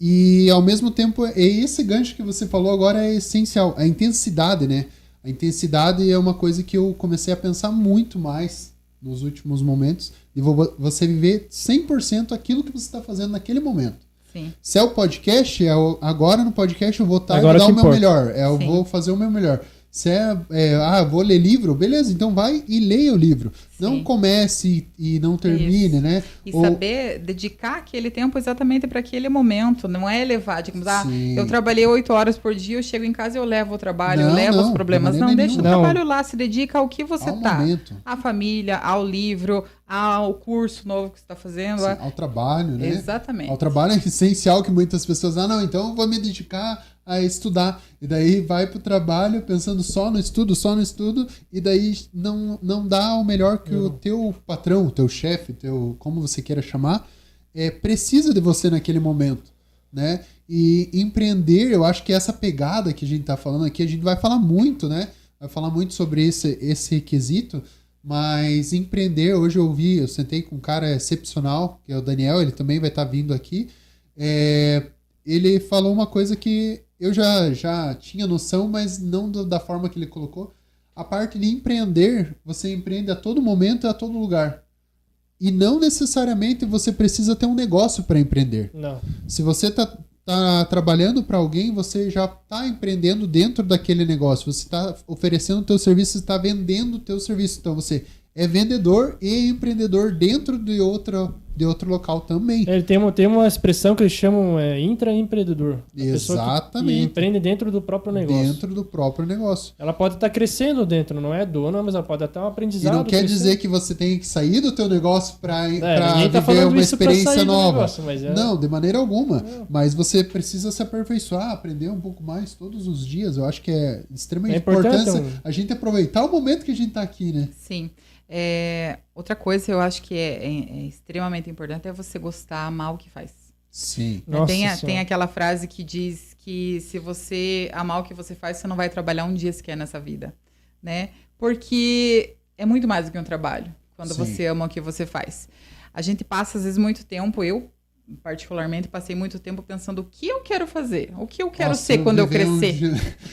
E, ao mesmo tempo, esse gancho que você falou agora é essencial. A intensidade, né? A intensidade é uma coisa que eu comecei a pensar muito mais nos últimos momentos. E você viver 100% aquilo que você está fazendo naquele momento. Sim. Se é o podcast, agora no podcast eu vou estar e Agora dar o meu importa. melhor. Eu vou fazer o meu melhor. Se vou ler livro, beleza, então vai e leia o livro. Sim. Não comece e não termine, né? E saber dedicar aquele tempo exatamente para aquele momento. Não é levar, digamos, eu trabalhei 8 horas por dia, eu chego em casa e eu levo o trabalho, eu levo os problemas. Não, deixa o trabalho lá, se dedica ao que você tá. Momento. À família, ao livro, ao curso novo que você está fazendo. Sim, ao trabalho, né? Exatamente. Ao trabalho é essencial, que muitas pessoas, então eu vou me dedicar a estudar. E daí vai pro trabalho pensando só no estudo, e daí não dá o melhor que o teu patrão, o teu chefe, como você queira chamar, precisa de você naquele momento, né? E empreender, eu acho que essa pegada que a gente tá falando aqui, a gente vai falar muito, né? Vai falar muito sobre esse quesito, mas empreender, hoje eu sentei com um cara excepcional, que é o Daniel, ele também vai estar vindo aqui, ele falou uma coisa que eu já tinha noção, mas não da forma que ele colocou. A parte de empreender, você empreende a todo momento e a todo lugar. E não necessariamente você precisa ter um negócio para empreender. Não. Se você tá trabalhando para alguém, você já está empreendendo dentro daquele negócio. Você está oferecendo o teu serviço, você está vendendo o teu serviço. Então você é vendedor e empreendedor dentro de outro local também. Ele tem uma expressão que eles chamam intraempreendedor. Exatamente. Que empreende dentro do próprio negócio. Dentro do próprio negócio. Ela pode estar crescendo dentro, não é dona, mas ela pode até um aprendizado. E não quer crescendo. dizer que você tem que sair do teu negócio para tá viver uma isso experiência pra sair do nova. negócio, mas Não, de maneira alguma. Mas você precisa se aperfeiçoar, aprender um pouco mais todos os dias. Eu acho que é extremamente importante a gente aproveitar o momento que a gente está aqui, né? Sim. Outra coisa eu acho que é extremamente importante é você gostar, amar o que faz. Sim. Tem aquela frase que diz que se você amar o que você faz, você não vai trabalhar um dia sequer nessa vida, né? Porque é muito mais do que um trabalho, quando você ama o que você faz. A gente passa, às vezes, muito tempo, eu particularmente passei muito tempo pensando o que eu quero fazer, o que eu quero ser quando eu crescer.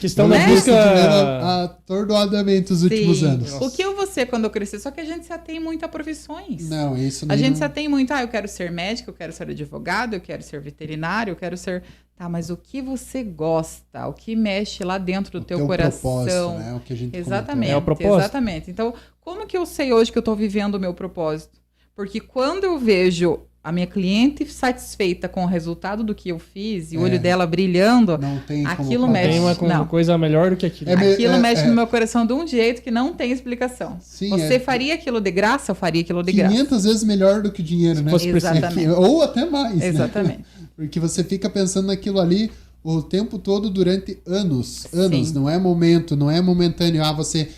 Questão da busca atordoadamente os últimos anos. O que eu vou ser quando eu crescer? Só que a gente se atém muito a profissões. Não, isso não. A gente se atém muito, eu quero ser médico, eu quero ser advogado, eu quero ser veterinário, eu quero ser... Tá, mas o que você gosta, o que mexe lá dentro do teu coração. Né? O que a gente exatamente, é o propósito. Exatamente. Então, como que eu sei hoje que eu estou vivendo o meu propósito? Porque quando eu vejo a minha cliente satisfeita com o resultado do que eu fiz e o olho dela brilhando, aquilo mexe. Tem uma coisa melhor do que aquilo. Aquilo mexe no meu coração de um jeito que não tem explicação. Sim, você faria aquilo de graça, eu faria aquilo de graça. 500 vezes melhor do que dinheiro, né? Exatamente. Ou até mais. Exatamente. Né? Porque você fica pensando naquilo ali o tempo todo durante anos. Sim. Não é momento, não é momentâneo. Você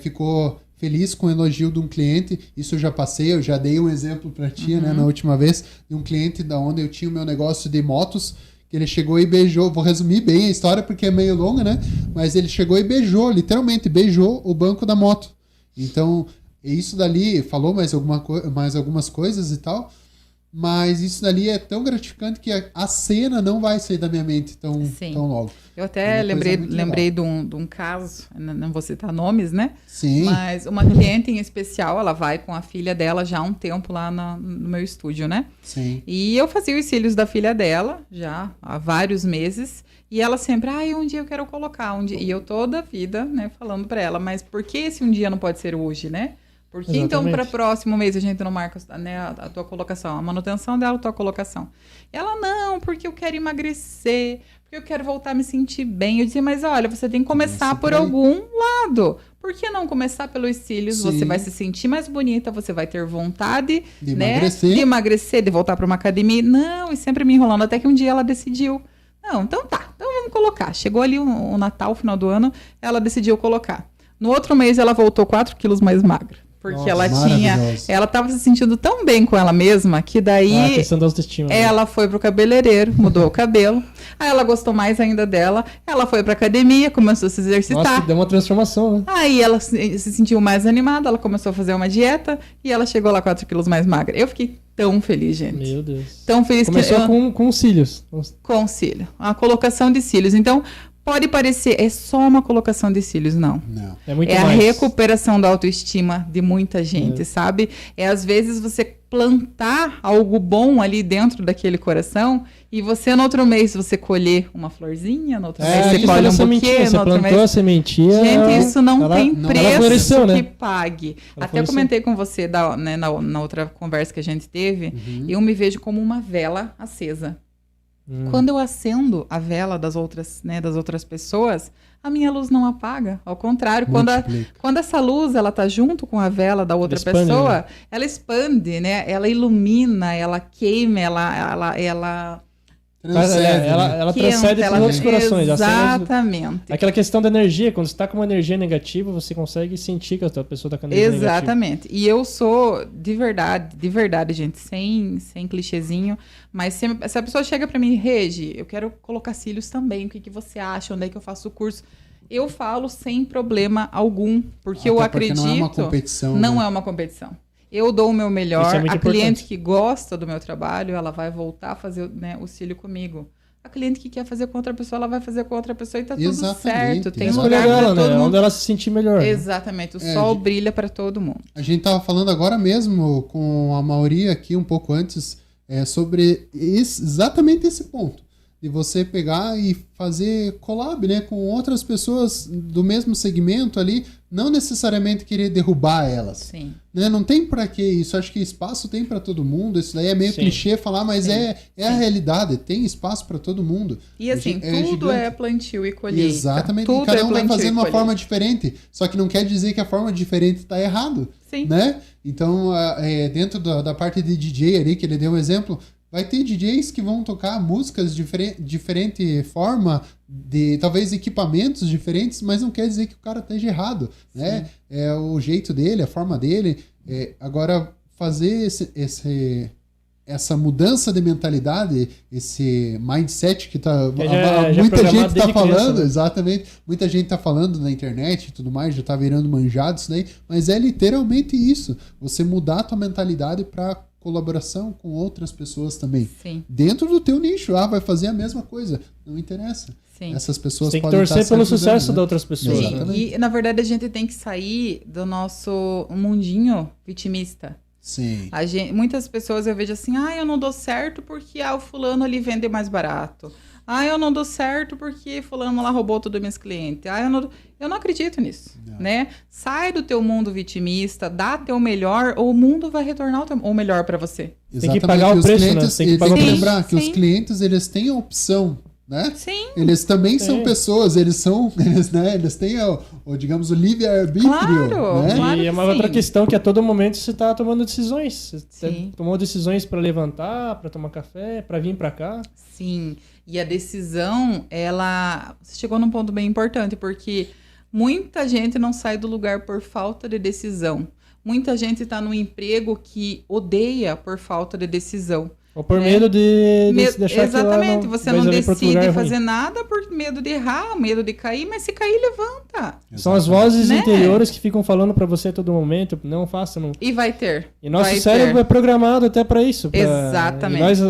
ficou feliz com o elogio de um cliente, isso eu já passei, eu já dei um exemplo para ti, né, na última vez, de um cliente da onde eu tinha o meu negócio de motos, que ele chegou e beijou, vou resumir bem a história porque é meio longa, né, mas ele chegou e beijou, literalmente beijou o banco da moto. Então, isso dali, falou mais algumas coisas e tal, mas isso dali é tão gratificante que a cena não vai sair da minha mente tão logo. Eu até É uma coisa lembrei muito de um caso, não vou citar nomes, né? Sim. Mas uma cliente em especial, ela vai com a filha dela já há um tempo lá no meu estúdio, né? Sim. E eu fazia os cílios da filha dela já há vários meses. E ela sempre, um dia eu quero colocar. E eu toda a vida, né, falando pra ela, mas por que esse um dia não pode ser hoje, né? Por que então para próximo mês a gente não marca, né, a tua colocação, a manutenção dela, a tua colocação? E ela, não, porque eu quero emagrecer, porque eu quero voltar a me sentir bem. Eu dizia, mas olha, você tem que começar por algum lado. Por que não começar pelos cílios? Sim. Você vai se sentir mais bonita, você vai ter vontade de emagrecer, de voltar para uma academia. Não, e sempre me enrolando, até que um dia ela decidiu. Não, então tá, então vamos colocar. Chegou ali o Natal, o final do ano, ela decidiu colocar. No outro mês ela voltou 4 quilos mais magra. Porque ela tava se sentindo tão bem com ela mesma que daí a questão da autoestima, ela foi pro cabeleireiro, mudou o cabelo. Aí ela gostou mais ainda dela. Ela foi pra academia, começou a se exercitar. Nossa, deu uma transformação, né? Aí ela se sentiu mais animada, ela começou a fazer uma dieta e ela chegou lá 4 quilos mais magra. Eu fiquei tão feliz, gente. Meu Deus. Tão feliz. Começou com cílios. Com cílio. A colocação de cílios. Então, pode parecer, é só uma colocação de cílios, não. É muito mais. A recuperação da autoestima de muita gente, sabe? É às vezes você plantar algo bom ali dentro daquele coração e você no outro mês você colher uma florzinha, no outro mês você colhe um buquê, você plantou a sementinha. Gente, isso não tem preço que né? pague. Até comentei com você na outra conversa que a gente teve, eu me vejo como uma vela acesa. Quando eu acendo a vela das outras pessoas, a minha luz não apaga. Ao contrário, quando essa luz ela tá junto com a vela da outra pessoa, né? Ela expande, né? Ela ilumina, ela queima, ela transcende para outros corações. Exatamente. Aquela questão da energia, quando você está com uma energia negativa, você consegue sentir que a pessoa está com energia negativa. Exatamente. E eu sou, de verdade, gente, sem clichêzinho, mas se a pessoa chega para mim, Regi, eu quero colocar cílios também, o que você acha? Onde é que eu faço o curso? Eu falo sem problema algum, porque eu acredito... Não é uma competição. Não é uma competição. Eu dou o meu melhor. A cliente que gosta do meu trabalho, ela vai voltar a fazer, né, o cílio comigo. A cliente que quer fazer com outra pessoa, ela vai fazer com outra pessoa e tá tudo certo. Tem lugar para todo mundo. Onde ela se sentir melhor. Exatamente. O sol brilha para todo mundo. A gente tava falando agora mesmo com a Mauri aqui um pouco antes sobre exatamente esse ponto. De você pegar e fazer collab, né, com outras pessoas do mesmo segmento ali, não necessariamente querer derrubar elas. Sim. Né? Não tem pra que isso. Acho que espaço tem pra todo mundo. Isso daí é meio clichê falar, mas é a realidade. Tem espaço pra todo mundo. E assim, tudo é plantio e colheita. Exatamente. E cada um vai fazendo uma forma diferente. Só que não quer dizer que a forma diferente tá errado. Sim. Né? Então, dentro da parte de DJ ali, que ele deu um exemplo, vai ter DJs que vão tocar músicas de diferente forma, talvez equipamentos diferentes, mas não quer dizer que o cara esteja errado, né? É o jeito dele, a forma dele. Agora, fazer essa mudança de mentalidade, esse mindset que muita gente tá falando, criança, né? Exatamente, muita gente tá falando na internet e tudo mais, já tá virando manjado isso daí, mas é literalmente isso, você mudar a tua mentalidade para colaboração com outras pessoas também. Sim. Dentro do teu nicho, vai fazer a mesma coisa. Não interessa. Sim. Essas pessoas tem que podem torcer pelo sucesso, né, das outras pessoas. Né? E, na verdade, a gente tem que sair do nosso mundinho vitimista. Sim. Muitas pessoas eu vejo assim, eu não dou certo porque o fulano ali vende mais barato. Eu não dou certo porque fulano lá roubou todos os meus clientes. Eu não acredito nisso, né? Sai do teu mundo vitimista, dá teu melhor, ou o mundo vai retornar o melhor para você. Exatamente. Tem que pagar o preço, né? Tem que lembrar que os clientes, eles têm a opção, né? Sim. Eles também são pessoas, eles têm digamos, o livre-arbítrio. Claro, né? claro. E é uma outra questão que a todo momento você está tomando decisões. Você tomou decisões para levantar, para tomar café, para vir para cá. Sim. E a decisão, você chegou num ponto bem importante, porque muita gente não sai do lugar por falta de decisão. Muita gente está num emprego que odeia por falta de decisão. Ou por medo de deixar exatamente, que lá você não decide é fazer nada por medo de errar, medo de cair, mas se cair, levanta. São as vozes né? interiores que ficam falando pra você a todo momento, não faça, não. E vai ter. E nosso vai cérebro ter. é programado até pra isso. Exatamente.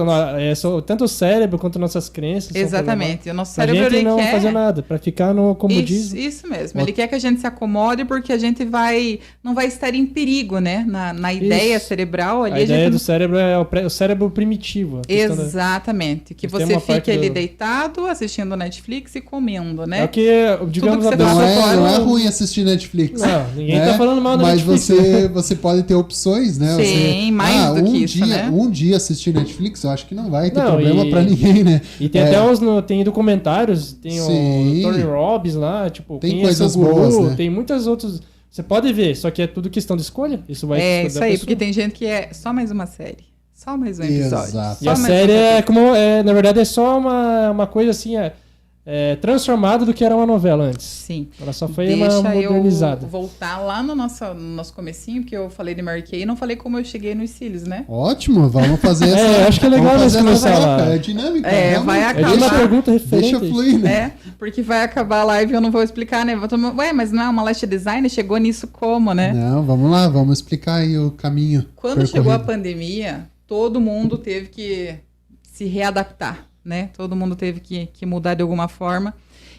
Tanto o cérebro quanto nossas crenças. Exatamente. O nosso pra cérebro gente ele não quer fazer nada, pra ficar no comodismo. Isso mesmo. Ele quer que a gente se acomode porque a gente não vai estar em perigo, né? Na ideia cerebral ali. A ideia do cérebro é o cérebro primitivo. Exatamente. Que você fique ali deitado, assistindo Netflix e comendo, né? É o que, digamos, não é ruim assistir Netflix. Não, ninguém tá falando mal da mas Netflix. você pode ter opções, né? Sim, mais do que isso, né? Um dia assistir Netflix, eu acho que não vai ter problema pra ninguém, né? E tem até tem documentários, tem o Tony Robbins lá, tipo, tem coisas boas, né? Tem muitas outras. Você pode ver, só que é tudo questão de escolha. Isso vai isso aí, porque tem gente que é só mais uma série. Só mais um episódio. Exato. E a série na verdade é só uma coisa assim, transformada do que era uma novela antes. Sim. Ela só foi modernizada. Eu voltar lá no nosso comecinho, porque eu falei de Mary Kay e não falei como eu cheguei nos cílios, né? Ótimo, vamos fazer essa. Acho que é legal nós começar lá. É dinâmica. Vai acabar. É uma pergunta referente. Deixa fluir, né? Porque vai acabar a live e eu não vou explicar, né? Mas não é uma lash designer? Chegou nisso como, né? Não, vamos lá, vamos explicar aí o caminho. Quando chegou a pandemia, todo mundo teve que se readaptar, né? Todo mundo teve que mudar de alguma forma.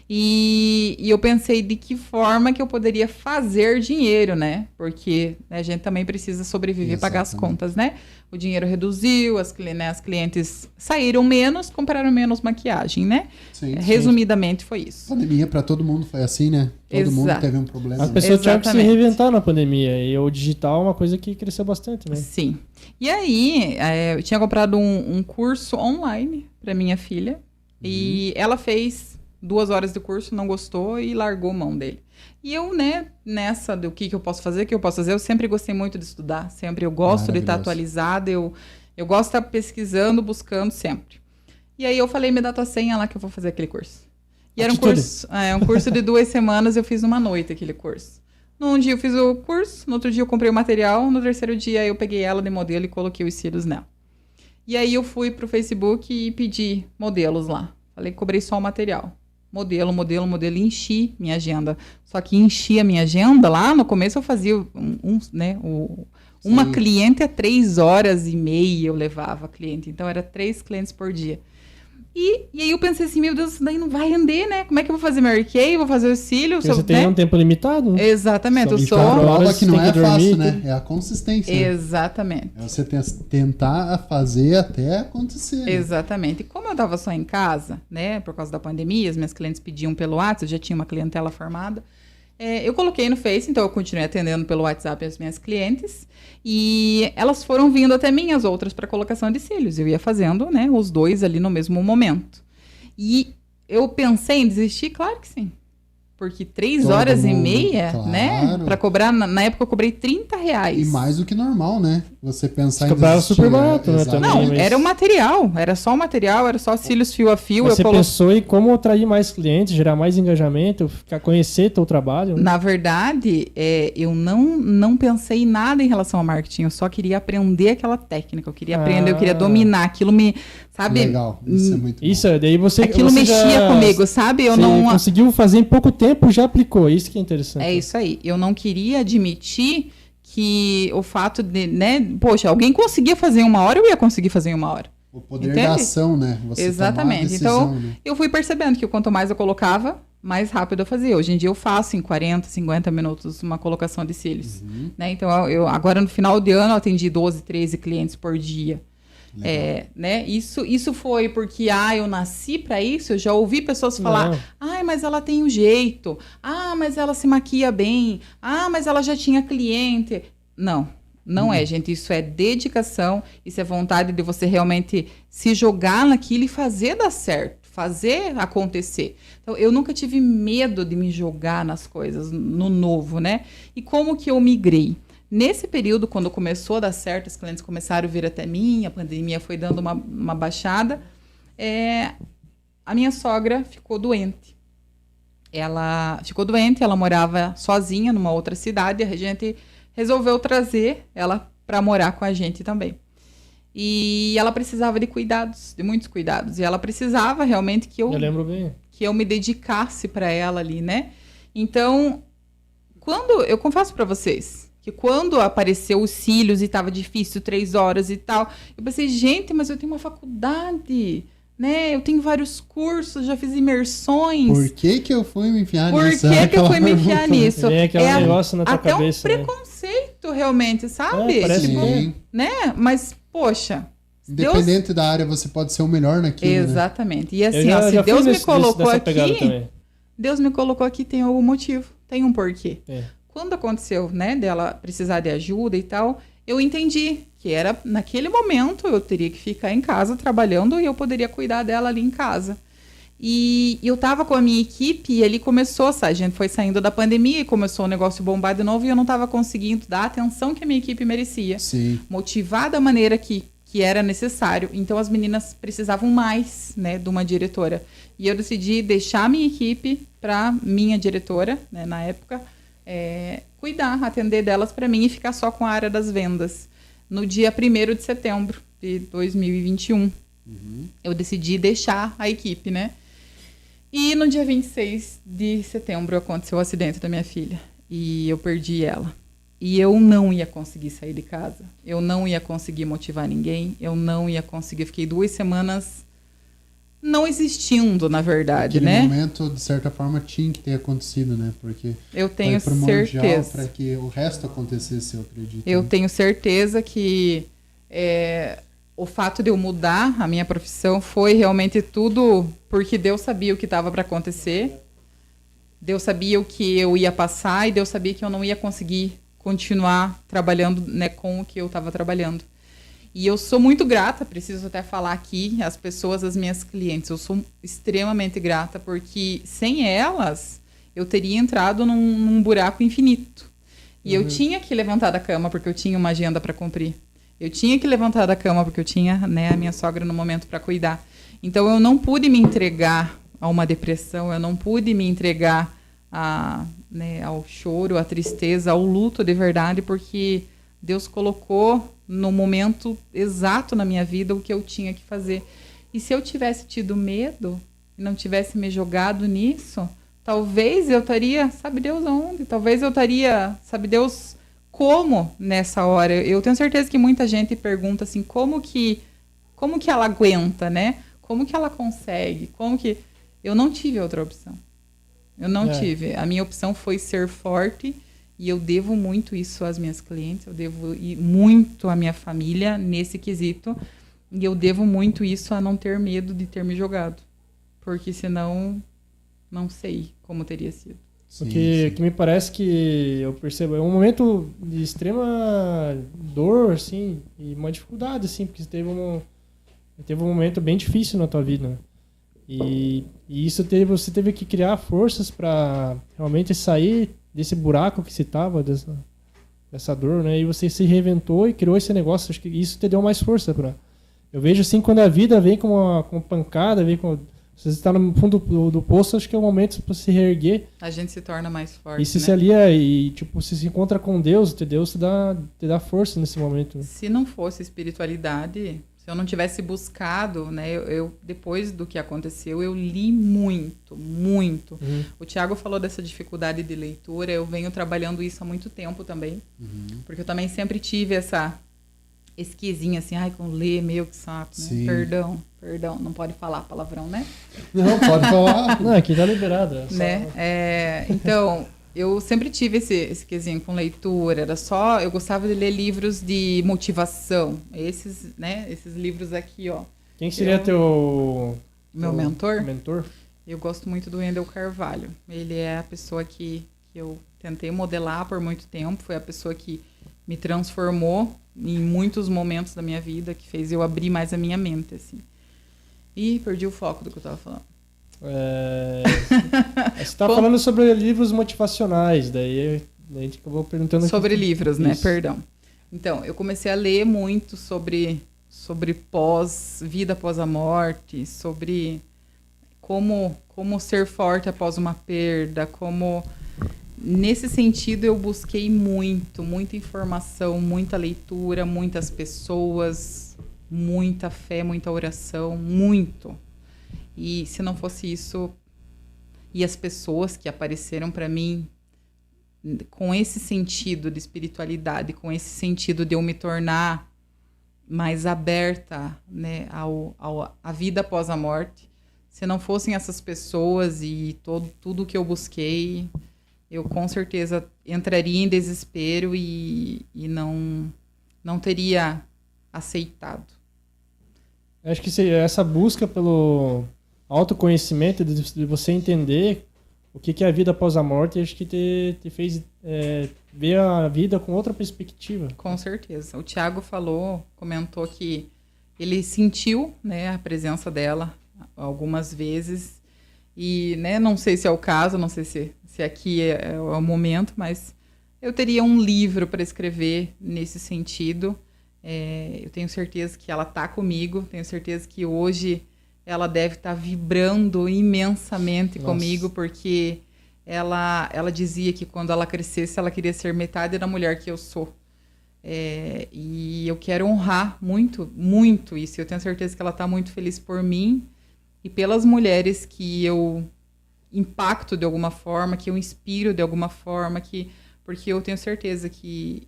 E eu pensei de que forma que eu poderia fazer dinheiro, né? Porque a gente também precisa sobreviver e pagar as contas, né? O dinheiro reduziu, as clientes saíram menos, compraram menos maquiagem, né? Sim, resumidamente foi isso. A pandemia para todo mundo foi assim, né? Todo mundo teve um problema. As pessoas tiveram que se reinventar na pandemia. E o digital é uma coisa que cresceu bastante, né? Sim. E aí, eu tinha comprado um curso online para minha filha. E ela fez 2 horas de curso, não gostou e largou mão dele. E eu, né, nessa do que eu posso fazer, eu sempre gostei muito de estudar. Sempre eu gosto de estar atualizada. Eu gosto de estar pesquisando, buscando sempre. E aí eu falei, me dá tua senha lá que eu vou fazer aquele curso. E era um curso de 2 semanas, eu fiz numa noite aquele curso. Num dia eu fiz o curso, no outro dia eu comprei o material, no terceiro dia eu peguei ela de modelo e coloquei os cílios nela. E aí eu fui pro Facebook e pedi modelos lá. Falei que cobrei só o material. Modelo, e enchi minha agenda. Só que enchi a minha agenda, lá no começo eu fazia uma cliente a 3 horas e meia eu levava a cliente. Então era 3 clientes por dia. E aí eu pensei assim, meu Deus, isso daí não vai render, né? Como é que eu vou fazer Mary Kay? Vou fazer os cílios? Porque você tem um tempo limitado, né? Exatamente. A prova que não é fácil, né? É a consistência. Exatamente. É você tentar fazer até acontecer. Exatamente. E como eu estava só em casa, né? Por causa da pandemia, as minhas clientes pediam pelo WhatsApp, eu já tinha uma clientela formada. Eu coloquei no Face, então eu continuei atendendo pelo WhatsApp as minhas clientes. E elas foram vindo até mim, as outras, para colocação de cílios. Eu ia fazendo, né, os 2 ali no mesmo momento. E eu pensei em desistir? Claro que sim. Porque 3 horas e meia, né? Para cobrar, na época eu cobrei R$30. E mais do que normal, né? Você pensar em desistir. Super barato, né? Também, não, era o material. Era só o material, era só cílios fio a fio. Você pensou em como atrair mais clientes, gerar mais engajamento, conhecer teu trabalho? Né? Na verdade, eu não pensei em nada em relação ao marketing. Eu só queria aprender aquela técnica. Eu queria aprender, eu queria dominar. Aquilo me... Sabe? Legal, isso é muito bom. Isso, daí aquilo mexia comigo, sabe? Eu não conseguiu fazer em pouco tempo, já aplicou. Isso que é interessante. É isso aí. Eu não queria admitir que o fato de, né? Poxa, alguém conseguia fazer em 1 hora, eu ia conseguir fazer em 1 hora. O poder da ação, né? Você exatamente. Decisão, então, né? Eu fui percebendo que quanto mais eu colocava, mais rápido eu fazia. Hoje em dia eu faço em 40, 50 minutos uma colocação de cílios. Né? Então, agora no final de ano eu atendi 12, 13 clientes por dia. Né? Isso foi porque eu nasci para isso. Eu já ouvi pessoas falar: mas ela tem um jeito, mas ela se maquia bem, mas ela já tinha cliente. Não é, gente. Isso é dedicação, isso é vontade de você realmente se jogar naquilo e fazer dar certo, fazer acontecer. Então, eu nunca tive medo de me jogar nas coisas, no novo, né? E como que eu migrei? Nesse período, quando começou a dar certo, os clientes começaram a vir até mim, a pandemia foi dando uma baixada, a minha sogra ficou doente. Ela ficou doente, ela morava sozinha numa outra cidade, a gente resolveu trazer ela para morar com a gente também. E ela precisava de cuidados, de muitos cuidados. E ela precisava realmente que Eu lembro bem. eu me dedicasse para ela ali, né? Então, eu confesso para vocês que quando apareceu os cílios e tava difícil, 3 horas e tal, eu pensei, gente, mas eu tenho uma faculdade, né? Eu tenho vários cursos, já fiz imersões. Por que que eu fui me enfiar Por nisso? que que eu fui me Aquela enfiar pergunta. nisso? Vem aquele É negócio na tua até cabeça, um preconceito, realmente, sabe? parece Tipo, Sim. né? Mas, poxa, Independente da área, você pode ser o melhor naquilo, né? Exatamente. E Eu assim, já- ó, se já fui Deus me nessa colocou pegada aqui, também. Deus me colocou aqui tem algum motivo, tem um porquê. É. Quando aconteceu, né, dela precisar de ajuda e tal, eu entendi que era naquele momento eu teria que ficar em casa trabalhando e eu poderia cuidar dela ali em casa. E eu tava com a minha equipe e ali começou, sabe? A gente foi saindo da pandemia e começou o negócio bombar de novo e eu não tava conseguindo dar a atenção que a minha equipe merecia. Sim. Motivar da maneira que era necessário. Então as meninas precisavam mais, né, de uma diretora. E eu decidi deixar a minha equipe para minha diretora, né, na época, cuidar, atender delas para mim e ficar só com a área das vendas. No dia 1º de setembro de 2021, eu decidi deixar a equipe, né? E no dia 26 de setembro aconteceu o acidente da minha filha e eu perdi ela. E eu não ia conseguir sair de casa. Eu não ia conseguir motivar ninguém. Eu não ia conseguir. Fiquei 2 semanas não existindo, na verdade, Aquele né? momento, de certa forma, tinha que ter acontecido, né? Porque Eu tenho foi primordial certeza. para que o resto acontecesse, eu acredito. Eu né? tenho certeza que o fato de eu mudar a minha profissão foi realmente tudo porque Deus sabia o que estava para acontecer. Deus sabia o que eu ia passar e Deus sabia que eu não ia conseguir continuar trabalhando, né, com o que eu estava trabalhando. E eu sou muito grata, preciso até falar aqui, as pessoas, as minhas clientes, eu sou extremamente grata, porque sem elas, eu teria entrado num buraco infinito. E eu tinha que levantar da cama, porque eu tinha uma agenda para cumprir. Eu tinha que levantar da cama, porque eu tinha, né, a minha sogra no momento para cuidar. Então, eu não pude me entregar a uma depressão, eu não pude me entregar ao choro, à tristeza, ao luto de verdade, porque Deus colocou no momento exato na minha vida o que eu tinha que fazer. E se eu tivesse tido medo e não tivesse me jogado nisso, talvez eu estaria, sabe Deus aonde? Talvez eu estaria, sabe Deus como nessa hora? Eu tenho certeza que muita gente pergunta assim, como que ela aguenta, né? Como que ela consegue? Eu não tive outra opção. Eu não tive. A minha opção foi ser forte e eu devo muito isso às minhas clientes, eu devo muito à minha família nesse quesito e eu devo muito isso a não ter medo de ter me jogado. Porque senão, não sei como teria sido. Porque que me parece que eu percebo, é um momento de extrema dor, assim, e uma dificuldade, assim, porque você teve um momento bem difícil na tua vida, né? E isso você teve que criar forças para realmente sair desse buraco que você estava, dessa dor, né? E você se reinventou e criou esse negócio. Acho que isso te deu mais força para. Eu vejo assim, quando a vida vem com uma pancada, vem com. Você está no fundo do poço, acho que é o momento para se reerguer. A gente se torna mais forte. E se né? alia e tipo, você se encontra com Deus te dá força nesse momento. Né? Se não fosse espiritualidade, se eu não tivesse buscado, né, eu depois do que aconteceu, eu li muito, muito. O Thiago falou dessa dificuldade de leitura, eu venho trabalhando isso há muito tempo também, porque eu também sempre tive esse quesinho assim, com ler, meio que saco, né? Perdão, não pode falar palavrão, né? Não, pode falar. Não, aqui tá liberado. Né? Então, eu sempre tive esse quesinho com leitura, eu gostava de ler livros de motivação, esses livros aqui, ó. Quem seria Meu mentor? Mentor? Eu gosto muito do Wendel Carvalho. Ele é a pessoa que eu tentei modelar por muito tempo, foi a pessoa que me transformou em muitos momentos da minha vida, que fez eu abrir mais a minha mente, assim. E perdi o foco do que eu estava falando. Você está falando sobre livros motivacionais, daí a gente acabou perguntando... Sobre livros, né? Isso. Perdão. Então, eu comecei a ler muito sobre vida após a morte, sobre como ser forte após uma perda, Nesse sentido, eu busquei muita informação, muita leitura, muitas pessoas, muita fé, muita oração, muito. E se não fosse isso, e as pessoas que apareceram para mim com esse sentido de espiritualidade, com esse sentido de eu me tornar mais aberta, né, à vida após a morte, se não fossem essas pessoas e tudo que eu busquei, eu com certeza entraria em desespero e não teria aceitado. Eu acho que essa busca pelo autoconhecimento, de você entender o que é a vida após a morte, acho que te fez ver a vida com outra perspectiva. Com certeza. O Thiago comentou que ele sentiu, né, a presença dela algumas vezes e, né, não sei se é o caso, não sei se aqui é o momento, mas eu teria um livro para escrever nesse sentido. Eu tenho certeza que ela está comigo, tenho certeza que hoje ela deve estar vibrando imensamente comigo, porque ela dizia que quando ela crescesse, ela queria ser metade da mulher que eu sou. E eu quero honrar muito, muito isso. Eu tenho certeza que ela está muito feliz por mim e pelas mulheres que eu impacto de alguma forma, que eu inspiro de alguma forma, porque eu tenho certeza que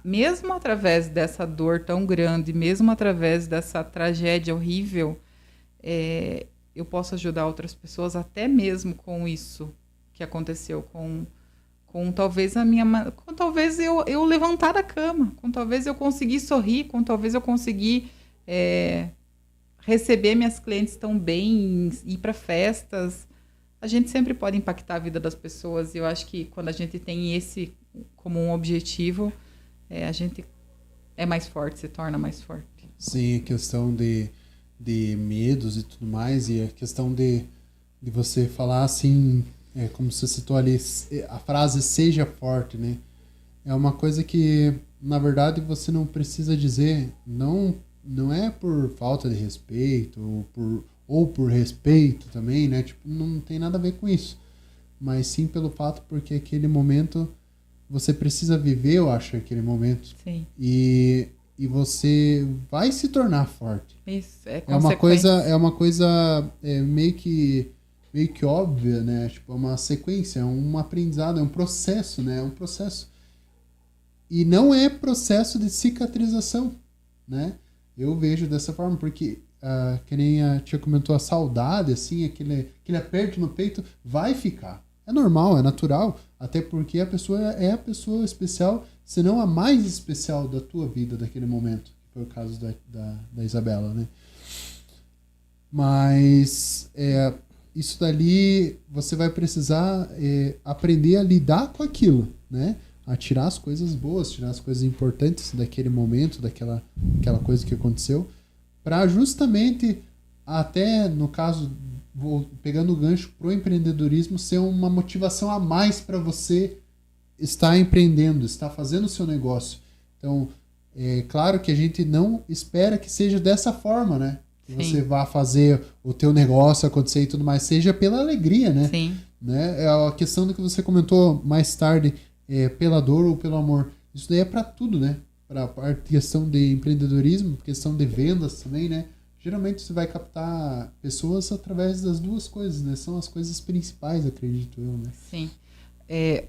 mesmo através dessa dor tão grande, mesmo através dessa tragédia horrível, eu posso ajudar outras pessoas até mesmo com isso que aconteceu, com talvez com talvez eu levantar da cama, com talvez eu conseguir sorrir, com talvez eu conseguir receber minhas clientes tão bem, ir para festas. A gente sempre pode impactar a vida das pessoas, e eu acho que quando a gente tem esse como um objetivo, a gente é mais forte, se torna mais forte. Sim, a questão de medos e tudo mais, e a questão de você falar assim, como você citou ali, a frase seja forte, né? É uma coisa que, na verdade, você não precisa dizer, não é por falta de respeito, ou por respeito também, né? Tipo, não tem nada a ver com isso. Mas sim pelo fato porque aquele momento, você precisa viver, eu acho, aquele momento. Sim. E você vai se tornar forte. Isso, é uma coisa meio que óbvia, né? Tipo, é uma sequência, é um aprendizado, é um processo, né? É um processo. E não é processo de cicatrização, né? Eu vejo dessa forma, porque que nem a tia comentou, a saudade, assim, aquele aperto no peito vai ficar. É normal, é natural, até porque a pessoa é a pessoa especial, se não a mais especial da tua vida daquele momento, que foi o caso da Isabela, né? Mas isso dali você vai precisar aprender a lidar com aquilo, né? A tirar as coisas boas, tirar as coisas importantes daquele momento, daquela coisa que aconteceu, para justamente, até no caso, pegando o gancho pro empreendedorismo, ser uma motivação a mais para você estar empreendendo, estar fazendo o seu negócio. Então, é claro que a gente não espera que seja dessa forma, né? Que você vá fazer o teu negócio acontecer e tudo mais, seja pela alegria, né? Sim. Né? É a questão do que você comentou mais tarde, pela dor ou pelo amor. Isso daí é para tudo, né? Para a questão de empreendedorismo, questão de vendas também, né? Geralmente você vai captar pessoas através das duas coisas, né? São as coisas principais, acredito eu, né? Sim.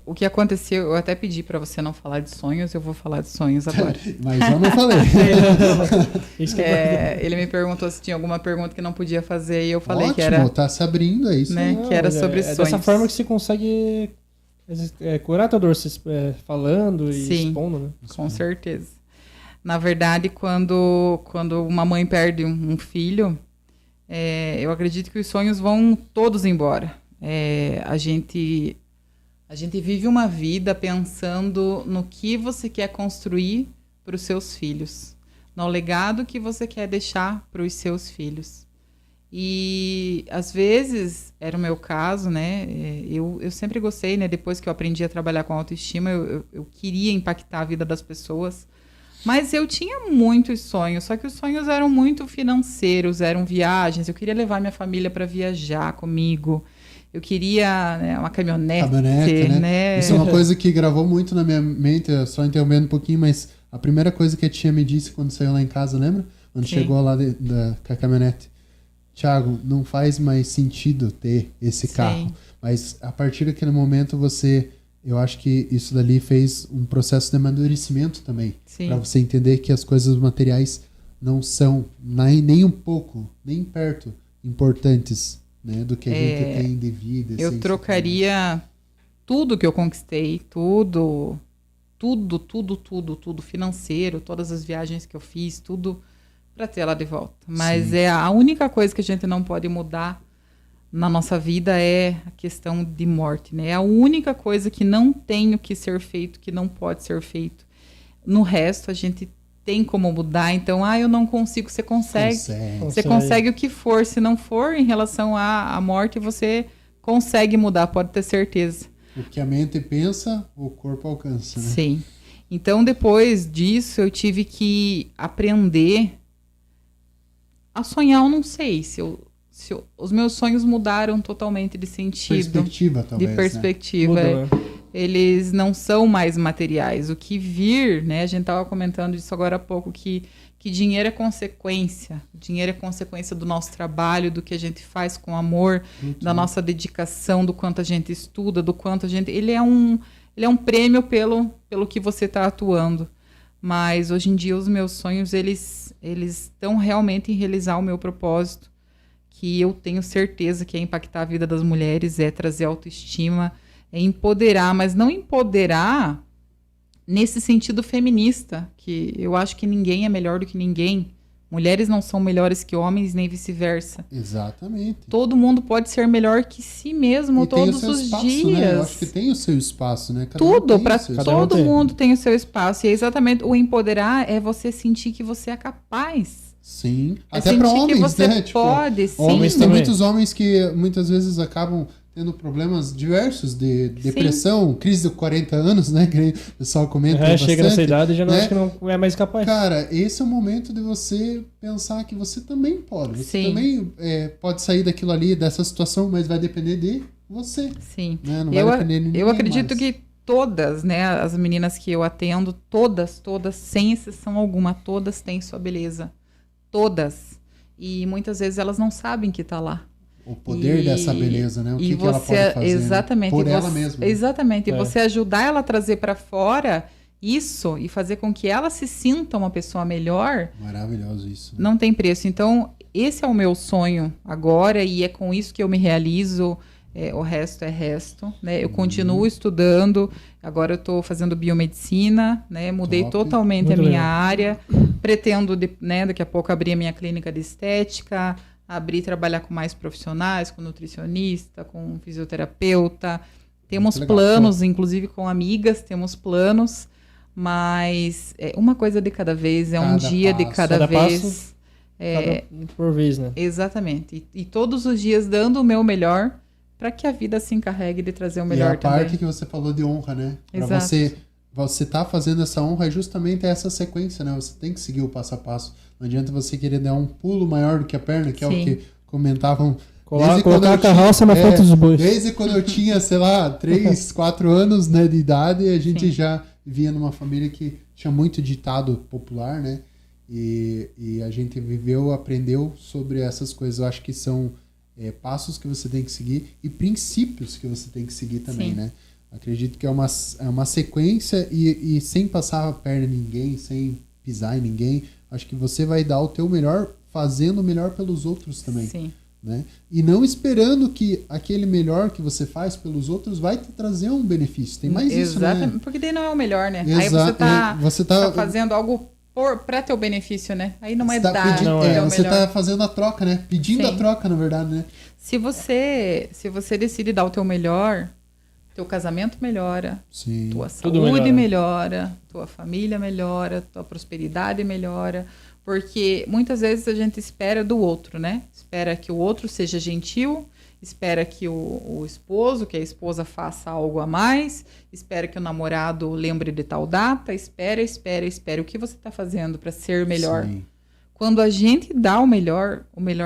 O que aconteceu, eu até pedi para você não falar de sonhos, eu vou falar de sonhos agora. Mas eu não falei. Ele me perguntou se tinha alguma pergunta que não podia fazer e eu falei Ótimo, que era... tá se abrindo, é isso. Né, que era sobre sonhos. Dessa forma que você consegue curar a dor, falando e Sim, expondo, né? Com certeza. Na verdade, quando uma mãe perde um filho, eu acredito que os sonhos vão todos embora. A gente vive uma vida pensando no que você quer construir para os seus filhos, no legado que você quer deixar para os seus filhos. E, às vezes, era o meu caso, né? Eu sempre gostei, né? Depois que eu aprendi a trabalhar com autoestima, eu queria impactar a vida das pessoas. Mas eu tinha muitos sonhos, só que os sonhos eram muito financeiros, eram viagens. Eu queria levar minha família para viajar comigo. Eu queria, né, uma caminhonete, né? Isso é uma coisa que gravou muito na minha mente, só interrompendo um pouquinho, mas a primeira coisa que a tia me disse quando saiu lá em casa, lembra? quando Sim. chegou lá com a caminhonete. Thiago, não faz mais sentido ter esse carro. Sim. Mas a partir daquele momento eu acho que isso dali fez um processo de amadurecimento também. Sim. Para você entender que as coisas materiais não são nem um pouco, nem perto importantes, né, do que a gente tem de vida. Eu trocaria tudo que eu conquistei, tudo financeiro, todas as viagens que eu fiz, tudo para ter ela de volta. Mas Sim. a única coisa que a gente não pode mudar na nossa vida é a questão de morte, né? É a única coisa que não tem o que ser feito, que não pode ser feito. No resto, a gente tem como mudar. Então, eu não consigo, você consegue. Você consegue o que for. Se não for em relação à morte, você consegue mudar, pode ter certeza. O que a mente pensa, o corpo alcança, né? Sim. Então, depois disso, eu tive que aprender a sonhar. Eu não sei se os meus sonhos mudaram totalmente de sentido. Perspectiva, talvez, de perspectiva. Mudou, né? Eles não são mais materiais. O que vir, né? A gente estava comentando disso agora há pouco, que dinheiro é consequência. Dinheiro é consequência do nosso trabalho, do que a gente faz com amor, da nossa dedicação, do quanto a gente estuda, do quanto a gente... Ele é um prêmio pelo que você está atuando. Mas hoje em dia os meus sonhos, eles estão realmente em realizar o meu propósito, que eu tenho certeza que é impactar a vida das mulheres, é trazer autoestima, é empoderar, mas não empoderar nesse sentido feminista, que eu acho que ninguém é melhor do que ninguém. Mulheres não são melhores que homens, nem vice-versa. Exatamente. Todo mundo pode ser melhor que si mesmo E todos tem o seu os espaço, dias. né? Eu acho que tem o seu espaço, né? Tudo, para Cada todo tem. mundo tem o seu espaço. E é exatamente o empoderar é você sentir que você é capaz. Sim. É Até para sentir que homens, você né? pode, sim. Homens, tem também. muitos homens que muitas vezes acabam tendo problemas diversos de depressão, crise de 40 anos, né? Que o pessoal comenta bastante. Chega nessa idade e já não né? acho que não é mais capaz. Cara, esse é o momento de você pensar que você também pode. Você Sim. também pode sair daquilo ali, dessa situação, mas vai depender de você. Sim. Né? Não vai depender de ninguém Eu acredito mais. que todas, né, as meninas que eu atendo, todas, sem exceção alguma, todas têm sua beleza. Todas. E muitas vezes elas não sabem que tá lá. O poder dessa beleza, né? O que ela pode fazer, exatamente, né? Por e ela você, mesma. né? Exatamente. E É. você ajudar ela a trazer para fora isso e fazer com que ela se sinta uma pessoa melhor, Maravilhoso isso. né? não tem preço. Então, esse é o meu sonho agora e é com isso que eu me realizo. O resto é resto, né? Eu continuo estudando. Agora eu estou fazendo biomedicina, né? Mudei Top. totalmente Muito a minha legal. área. Pretendo, né, daqui a pouco abrir a minha clínica de estética, trabalhar com mais profissionais, com nutricionista, com fisioterapeuta. Temos Muito legal. planos, inclusive com amigas, temos planos, mas uma coisa de cada vez, um Cada dia de passo. cada Cada vez. passo, por vez, né? Exatamente. E todos os dias dando o meu melhor para que a vida se encarregue de trazer o E melhor a parte também. que você falou de honra, né? Pra Exato. você tá fazendo essa honra é justamente essa sequência, né? Você tem que seguir o passo a passo. Não adianta você querer dar um pulo maior do que a perna, que é o Sim. que comentavam. Colocar quando eu a carroça na tinha- frente dos bois. Desde quando eu tinha, sei lá, 3, 4 anos, né, de idade, a gente Sim. já vivia numa família que tinha muito ditado popular, né? E a gente aprendeu sobre essas coisas. Eu acho que são passos que você tem que seguir e princípios que você tem que seguir também, Sim. né? Acredito que é uma sequência e sem passar a perna em ninguém, sem pisar em ninguém. Acho que você vai dar o teu melhor, fazendo o melhor pelos outros também. Sim. Né? E não esperando que aquele melhor que você faz pelos outros vai te trazer um benefício. Tem mais isso, Exatamente. né? Porque daí não é o melhor, né? Exato. Aí Você tá fazendo algo para teu benefício, né? Aí não é você tá dar pedindo- Não, o você melhor. tá fazendo a troca, né? Pedindo Sim. a troca, na verdade, né? Se você decide dar o teu melhor, teu casamento melhora, Sim. tua Tudo saúde melhora. melhora, tua família melhora, tua prosperidade melhora, porque muitas vezes a gente espera do outro, né? Espera que o outro seja gentil, espera que o esposo, que a esposa faça algo a mais, espera que o namorado lembre de tal data, espera. O que você está fazendo para ser melhor? Sim. Quando a gente dá o melhor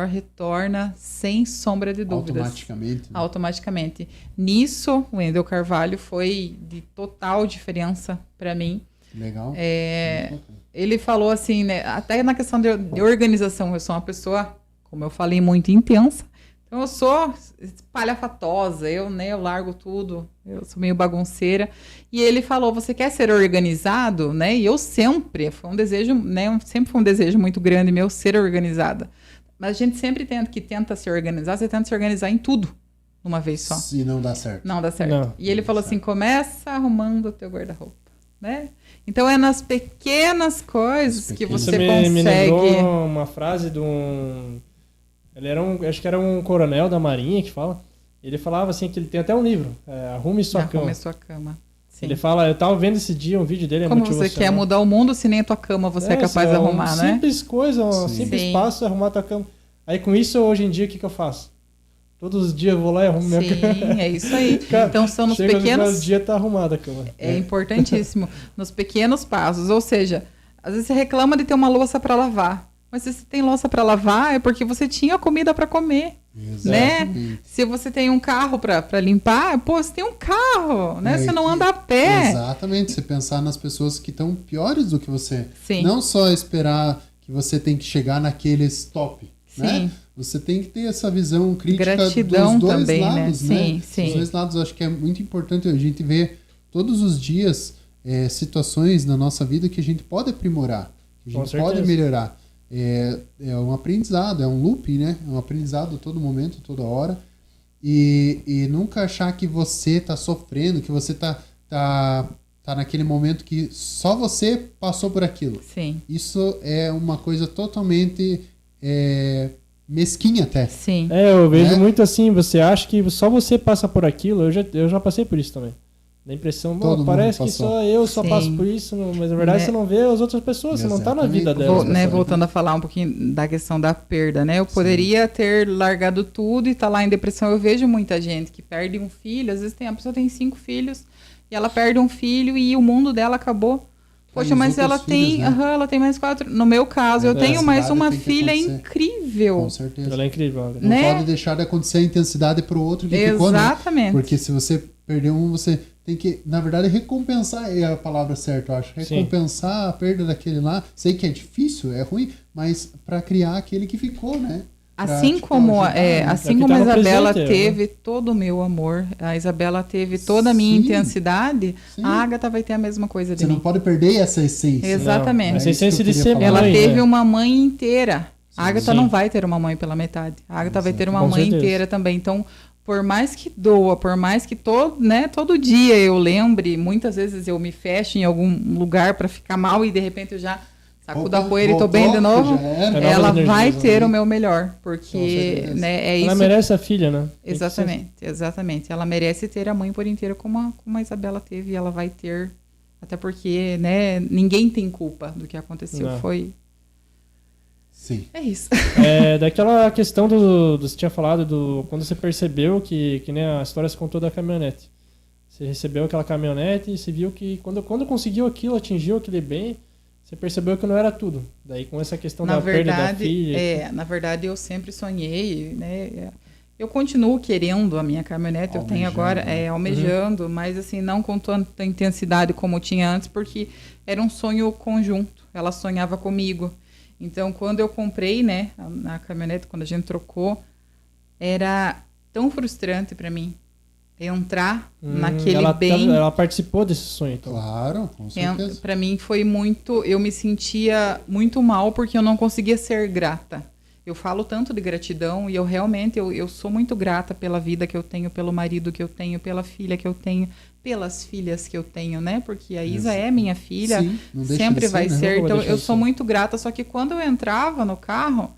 retorna sem sombra de dúvidas. Automaticamente. né? Automaticamente. Nisso, o Wendel Carvalho foi de total diferença para mim. Legal. É, Muito bacana. Ele falou assim, né? Até na questão de organização, eu sou uma pessoa, como eu falei, muito intensa. Então eu sou espalhafatosa, eu largo tudo, eu sou meio bagunceira. E ele falou, você quer ser organizado, né? E eu sempre, foi um desejo, né? Sempre foi um desejo muito grande meu ser organizada. Mas a gente sempre tenta se organizar, você tenta se organizar em tudo, uma vez só. Se não dá certo. Não dá certo. Não. E ele falou assim, começa arrumando o teu guarda-roupa, né? Então é nas pequenas coisas que você Você me consegue... lembrou uma frase de um... Ele era acho que era um coronel da Marinha que fala. Ele falava assim, que ele tem até um livro, Arrume Sua Cama. Arrume sua cama. Sim. Ele fala, eu tava vendo esse dia um vídeo dele, Como você quer mudar o mundo se nem a tua cama você é capaz de arrumar, né? Simples coisa, um Sim. simples Sim. passo é arrumar a tua cama. Aí com isso, hoje em dia, o que eu faço? Todos os dias eu vou lá e arrumo minha cama. Sim, é isso aí. Cara, Então são nos chega no final pequenos... do dia, tá arrumada a cama. É importantíssimo. Nos pequenos passos. Ou seja, às vezes você reclama de ter uma louça para lavar. Mas se você tem louça para lavar, é porque você tinha comida para comer. Né? Se você tem um carro para limpar, pô, você tem um carro, né? Você não anda a pé. Exatamente, você pensar nas pessoas que estão piores do que você. Sim. Não só esperar que você tem que chegar naqueles top, né? Sim. Você tem que ter essa visão crítica Gratidão dos dois também, né? lados, né? Sim, sim. Dos dois lados, eu acho que é muito importante a gente ver todos os dias situações na nossa vida que a gente pode aprimorar, que a Com gente pode certeza. melhorar. É um aprendizado, é um looping, né? É um aprendizado a todo momento, toda hora. E nunca achar que você tá sofrendo, que você tá naquele momento que só você passou por aquilo. Sim. Isso é uma coisa totalmente mesquinha até. Sim. Eu vejo Né? muito assim, você acha que só você passa por aquilo, eu já passei por isso também. Da impressão, Todo mundo parece que passou. só eu só Sim. passo por isso, mas na verdade Né? você não vê as outras pessoas, você não tá na vida Exatamente. delas. Né, né? voltando a falar um pouquinho da questão da perda, né? Eu poderia ter largado tudo e tá lá em depressão. Eu vejo muita gente que perde um filho, às vezes a pessoa tem 5 filhos e ela perde um filho e o mundo dela acabou. Poxa, os mas outros ela tem, filhos, né? ela tem mais 4. No meu caso, eu tenho mais Intensidade uma tem que filha acontecer. incrível. Com certeza. Ela é incrível. Olha. Não né? pode deixar de acontecer a intensidade pro outro que ficou, né? Exatamente. Porque se você perder um, você tem que, na verdade, recompensar é a palavra certa, eu acho. Sim. Recompensar a perda daquele lá. Sei que é difícil, é ruim, mas para criar aquele que ficou, né? Pra, Assim tipo, como, ajudar, né? assim que como a tá no Isabela presente, teve todo o meu amor, a Isabela teve toda a minha Sim. intensidade, Sim. a Agatha vai ter a mesma coisa de Você mim. não pode perder essa essência. Exatamente. Não, essa É isso que eu essência de queria ser falar. Ela mãe, teve né? uma mãe inteira. A Agatha Sim. não vai ter uma mãe pela metade. A Agatha vai ter uma Com mãe certeza. inteira também. Então, por mais que doa, por mais que todo dia eu lembre, muitas vezes eu me fecho em algum lugar para ficar mal e de repente eu já sacudo a Opa, poeira e tô voltou, bem de novo. já era. É Ela novas vai energias, ter né? o meu melhor, Com porque certeza. né, é Ela isso. merece a filha, né? Tem que ser- Exatamente. Ela merece ter a mãe por inteiro como a Isabela teve e ela vai ter, até porque, né, ninguém tem culpa do que aconteceu. Não. Sim. É isso. Daquela questão você tinha falado quando você percebeu que nem a história se contou da caminhonete. Você recebeu aquela caminhonete e você viu que quando conseguiu aquilo, atingiu aquele bem, você percebeu que não era tudo. Daí com essa questão Na da perda da verdade, filha. na verdade eu sempre sonhei, né? Eu continuo querendo a minha caminhonete, eu tenho agora, Almejando, né? almejando, mas assim, não com tanta intensidade como tinha antes, porque era um sonho conjunto. Ela sonhava comigo. Então, quando eu comprei, né, a caminhonete, quando a gente trocou, era tão frustrante para mim entrar naquele bem. Ela participou desse sonho, então. Claro, com certeza. Para mim foi muito, eu me sentia muito mal porque eu não conseguia ser grata. Eu falo tanto de gratidão e eu realmente eu sou muito grata pela vida que eu tenho, pelo marido que eu tenho, pela filha que eu tenho, pelas filhas que eu tenho, né? Porque a Isa é minha filha, Sim, não deixa sempre de ser, vai né? ser. Não vai Então deixar eu de sou ser. muito grata, só que quando eu entrava no carro,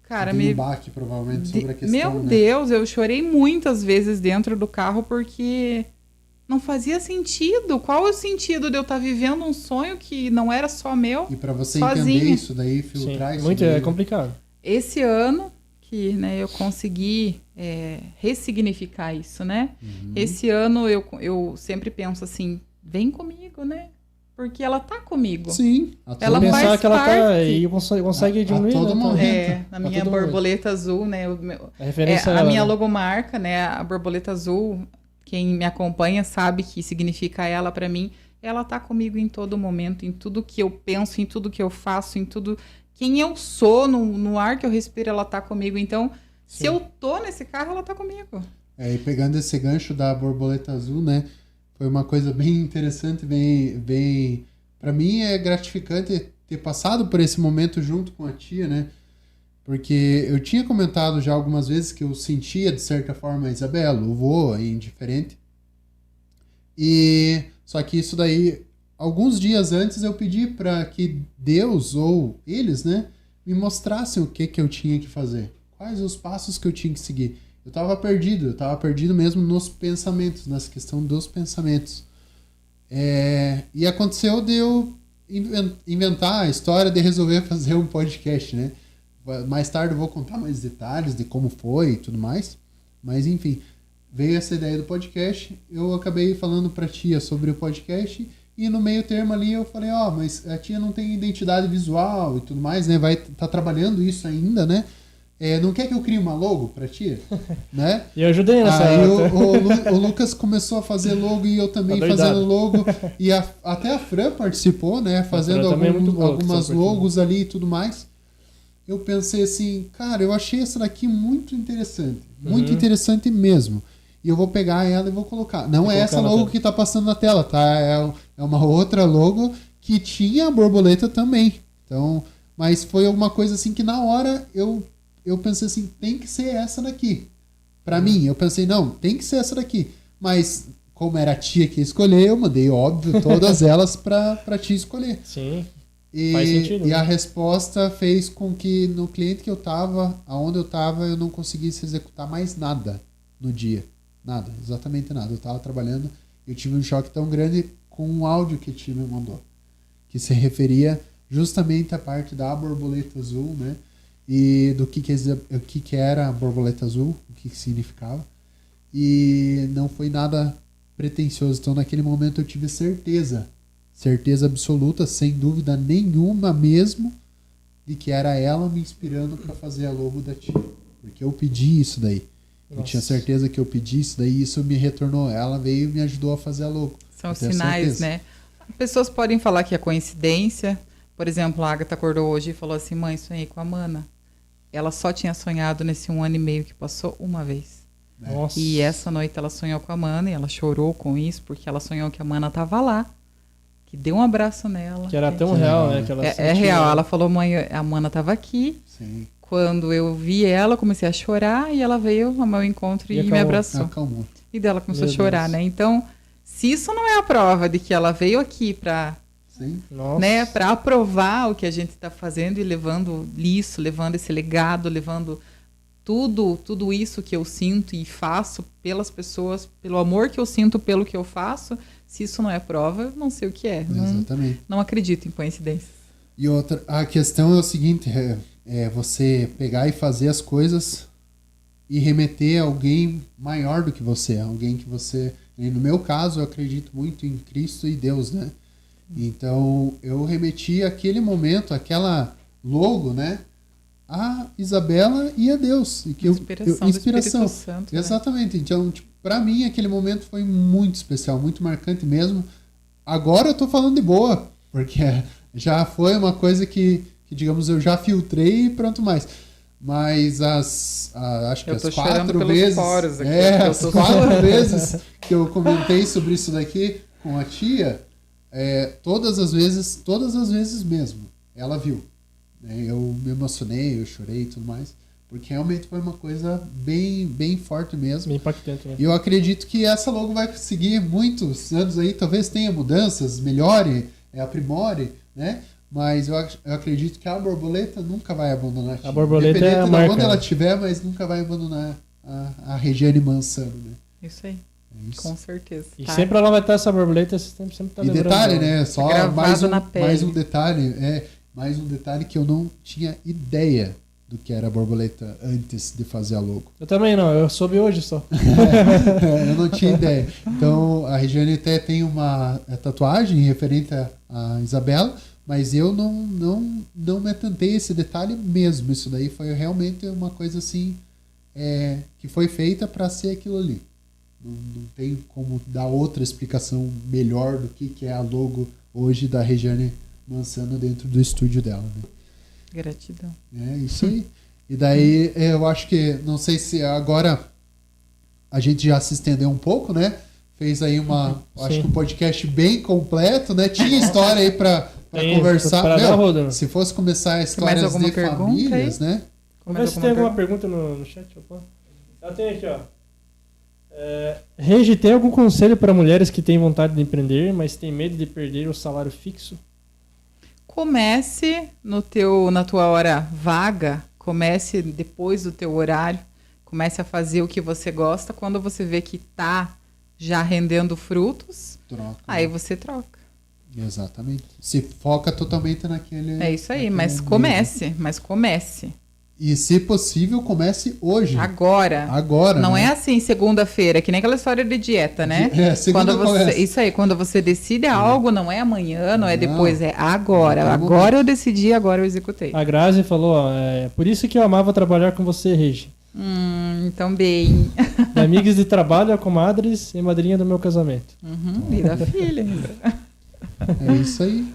cara, Tem um baque, provavelmente, sobre a questão, meu né? Deus, eu chorei muitas vezes dentro do carro porque não fazia sentido. Qual é o sentido de eu estar vivendo um sonho que não era só meu? E para você Sozinha. entender isso daí, Sim, filtrar isso muito daí, é complicado. Esse ano que, né, eu consegui ressignificar isso, né? Uhum. Esse ano eu sempre penso assim, vem comigo, né? Porque ela tá comigo. Sim. a todo Ela momento. faz Pensar que ela tá parte. e consegue diminuir, todo né, momento. Na A minha todo momento. borboleta azul, né? A referência a ela, minha né? logomarca, né? A borboleta azul, quem me acompanha sabe que significa ela para mim. ela tá comigo em todo momento, em tudo que eu penso, em tudo que eu faço, em tudo... Quem eu sou, no ar que eu respiro, ela tá comigo. Então, se eu tô nesse carro, ela tá comigo. E pegando esse gancho da borboleta azul, né? Foi uma coisa bem interessante, bem... Para mim é gratificante ter passado por esse momento junto com a tia, né? Porque eu tinha comentado já algumas vezes que eu sentia, de certa forma, a Isabela, o vô, é indiferente. E só que isso daí, alguns dias antes, eu pedi para que Deus ou eles, né, me mostrassem o que eu tinha que fazer. Quais os passos que eu tinha que seguir. Eu estava perdido mesmo nos pensamentos, nessa questão dos pensamentos. E aconteceu de eu inventar a história de resolver fazer um podcast, né? Mais tarde eu vou contar mais detalhes de como foi e tudo mais. Mas enfim, veio essa ideia do podcast. Eu acabei falando pra tia sobre o podcast. E no meio termo ali eu falei, mas a tia não tem identidade visual e tudo mais, né? Vai tá trabalhando isso ainda, né? Não quer que eu crie uma logo pra tia? Né? E eu ajudei nessa Aí época. o Lucas começou a fazer logo e eu também Tá fazendo logo. E até a Fran participou, né? Fazendo algumas logos ali e tudo mais. Eu pensei assim, cara, eu achei essa daqui muito interessante. Muito interessante mesmo. E eu vou pegar ela e vou colocar. Não é essa logo que tá passando na tela, tá? É uma outra logo que tinha a borboleta também. Então, mas foi alguma coisa assim que na hora eu pensei assim, tem que ser essa daqui. Pra mim, eu pensei, não, tem que ser essa daqui. Mas, como era a tia que ia escolher, eu mandei, óbvio, todas elas pra tia escolher. Sim. Faz sentido, E né? a resposta fez com que no cliente que eu tava, aonde eu tava, eu não conseguisse executar mais nada no dia. Nada, exatamente nada. Eu tava trabalhando e eu tive um choque tão grande com um áudio que a tia me mandou. Que se referia justamente à parte da borboleta azul, né? E do que era a borboleta azul, o que significava. E não foi nada pretensioso. Então, naquele momento, eu tive certeza absoluta, sem dúvida nenhuma mesmo, de que era ela me inspirando para fazer a logo da tia. Porque eu pedi isso daí. Nossa. Eu tinha certeza que eu pedi isso daí e isso me retornou. Ela veio e me ajudou a fazer a logo. São sinais, né? Pessoas podem falar que é coincidência. Por exemplo, a Agatha acordou hoje e falou assim, mãe, sonhei com a Mana. Ela só tinha sonhado nesse 1 ano e meio que passou uma vez. Nossa. E essa noite ela sonhou com a Mana e ela chorou com isso, porque ela sonhou que a Mana tava lá. Que deu um abraço nela. Que era tão real, né? Que ela É real. Ela falou, mãe, a Mana tava aqui. Sim. Quando eu vi ela, comecei a chorar e ela veio ao meu encontro e me abraçou. Acalmou. E dela começou a chorar, né? Então, se isso não é a prova de que ela veio aqui para né, para aprovar o que a gente está fazendo e levando isso, levando esse legado, levando tudo isso que eu sinto e faço pelas pessoas, pelo amor que eu sinto pelo que eu faço, se isso não é prova, eu não sei o que é. Exatamente. Não acredito em coincidências. E outra, a questão é o seguinte, é você pegar e fazer as coisas e remeter a alguém maior do que você, alguém que você... E no meu caso, eu acredito muito em Cristo e Deus, né? Então, eu remeti aquele momento, aquela logo, né? A Isabela e a Deus. E que inspiração. Do Espírito Santo, exatamente. Né? Então, tipo, pra mim, aquele momento foi muito especial, muito marcante mesmo. Agora eu tô falando de boa, porque já foi uma coisa que digamos, eu já filtrei e pronto mais. Mas acho que as 4 vezes... Poros aqui, as 4 vezes que eu comentei sobre isso daqui com a tia, todas as vezes mesmo, ela viu. Eu me emocionei, eu chorei e tudo mais, porque realmente foi uma coisa bem, bem forte mesmo. Bem impactante, né? E eu acredito que essa logo vai seguir muitos anos aí, talvez tenha mudanças, melhore, aprimore, né? Mas eu acredito que a borboleta nunca vai abandonar a tia. A borboleta Independente é a de marca, onde ela né? estiver, mas nunca vai abandonar a Regiane Mansano, né? Isso aí. Isso. Com certeza. E sempre ela vai estar essa borboleta, você sempre tá E lembrando detalhe, dela. né? Só gravado na pele. mais um detalhe que eu não tinha ideia do que era a borboleta antes de fazer a logo. Eu também não, eu soube hoje só. Eu não tinha ideia. Então, a Regiane até tem uma tatuagem referente a Isabela, mas eu não me atentei a esse detalhe mesmo. Isso daí foi realmente uma coisa assim, que foi feita para ser aquilo ali. Não tem como dar outra explicação melhor do que é a logo hoje da Regiane Mansano dentro do estúdio dela, né? Gratidão. É isso aí. E daí eu acho que, não sei se agora a gente já se estendeu um pouco, né? Fez aí acho que um podcast bem completo, né? Tinha história aí pra conversar. Se fosse começar histórias de famílias, né? Vamos ver se tem alguma pergunta no chat. Eu tenho aqui, ó. Regi, tem algum conselho para mulheres que têm vontade de empreender, mas têm medo de perder o salário fixo? Comece na tua hora vaga, comece depois do teu horário, comece a fazer o que você gosta. Quando você vê que tá já rendendo frutos, aí você troca. Exatamente. Se foca totalmente naquele... É isso aí, mas comece. E, se possível, comece hoje. Agora. Não é assim segunda-feira, que nem aquela história de dieta, né? Isso aí, quando você decide algo, não é amanhã, não é depois, é agora. Agora eu decidi, agora eu executei. A Grazi falou, ó, por isso que eu amava trabalhar com você, Regi. Então bem. Amigas de trabalho, comadres e madrinha do meu casamento. E da filha ainda. É isso aí.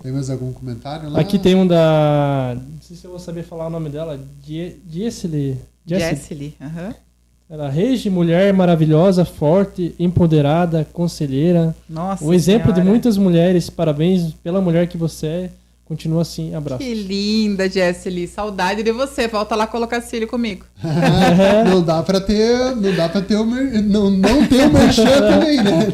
Tem mais algum comentário lá? Aqui tem um da... Não sei se eu vou saber falar o nome dela. Jessely. Ela, Regi, mulher maravilhosa, forte, empoderada, conselheira. Nossa o exemplo senhora. de muitas mulheres. Parabéns pela mulher que você é. Continua assim, abraço. Que linda, Jessely. Saudade de você. Volta lá colocar cílio comigo. Não dá pra ter. Não ter o merchan também, né?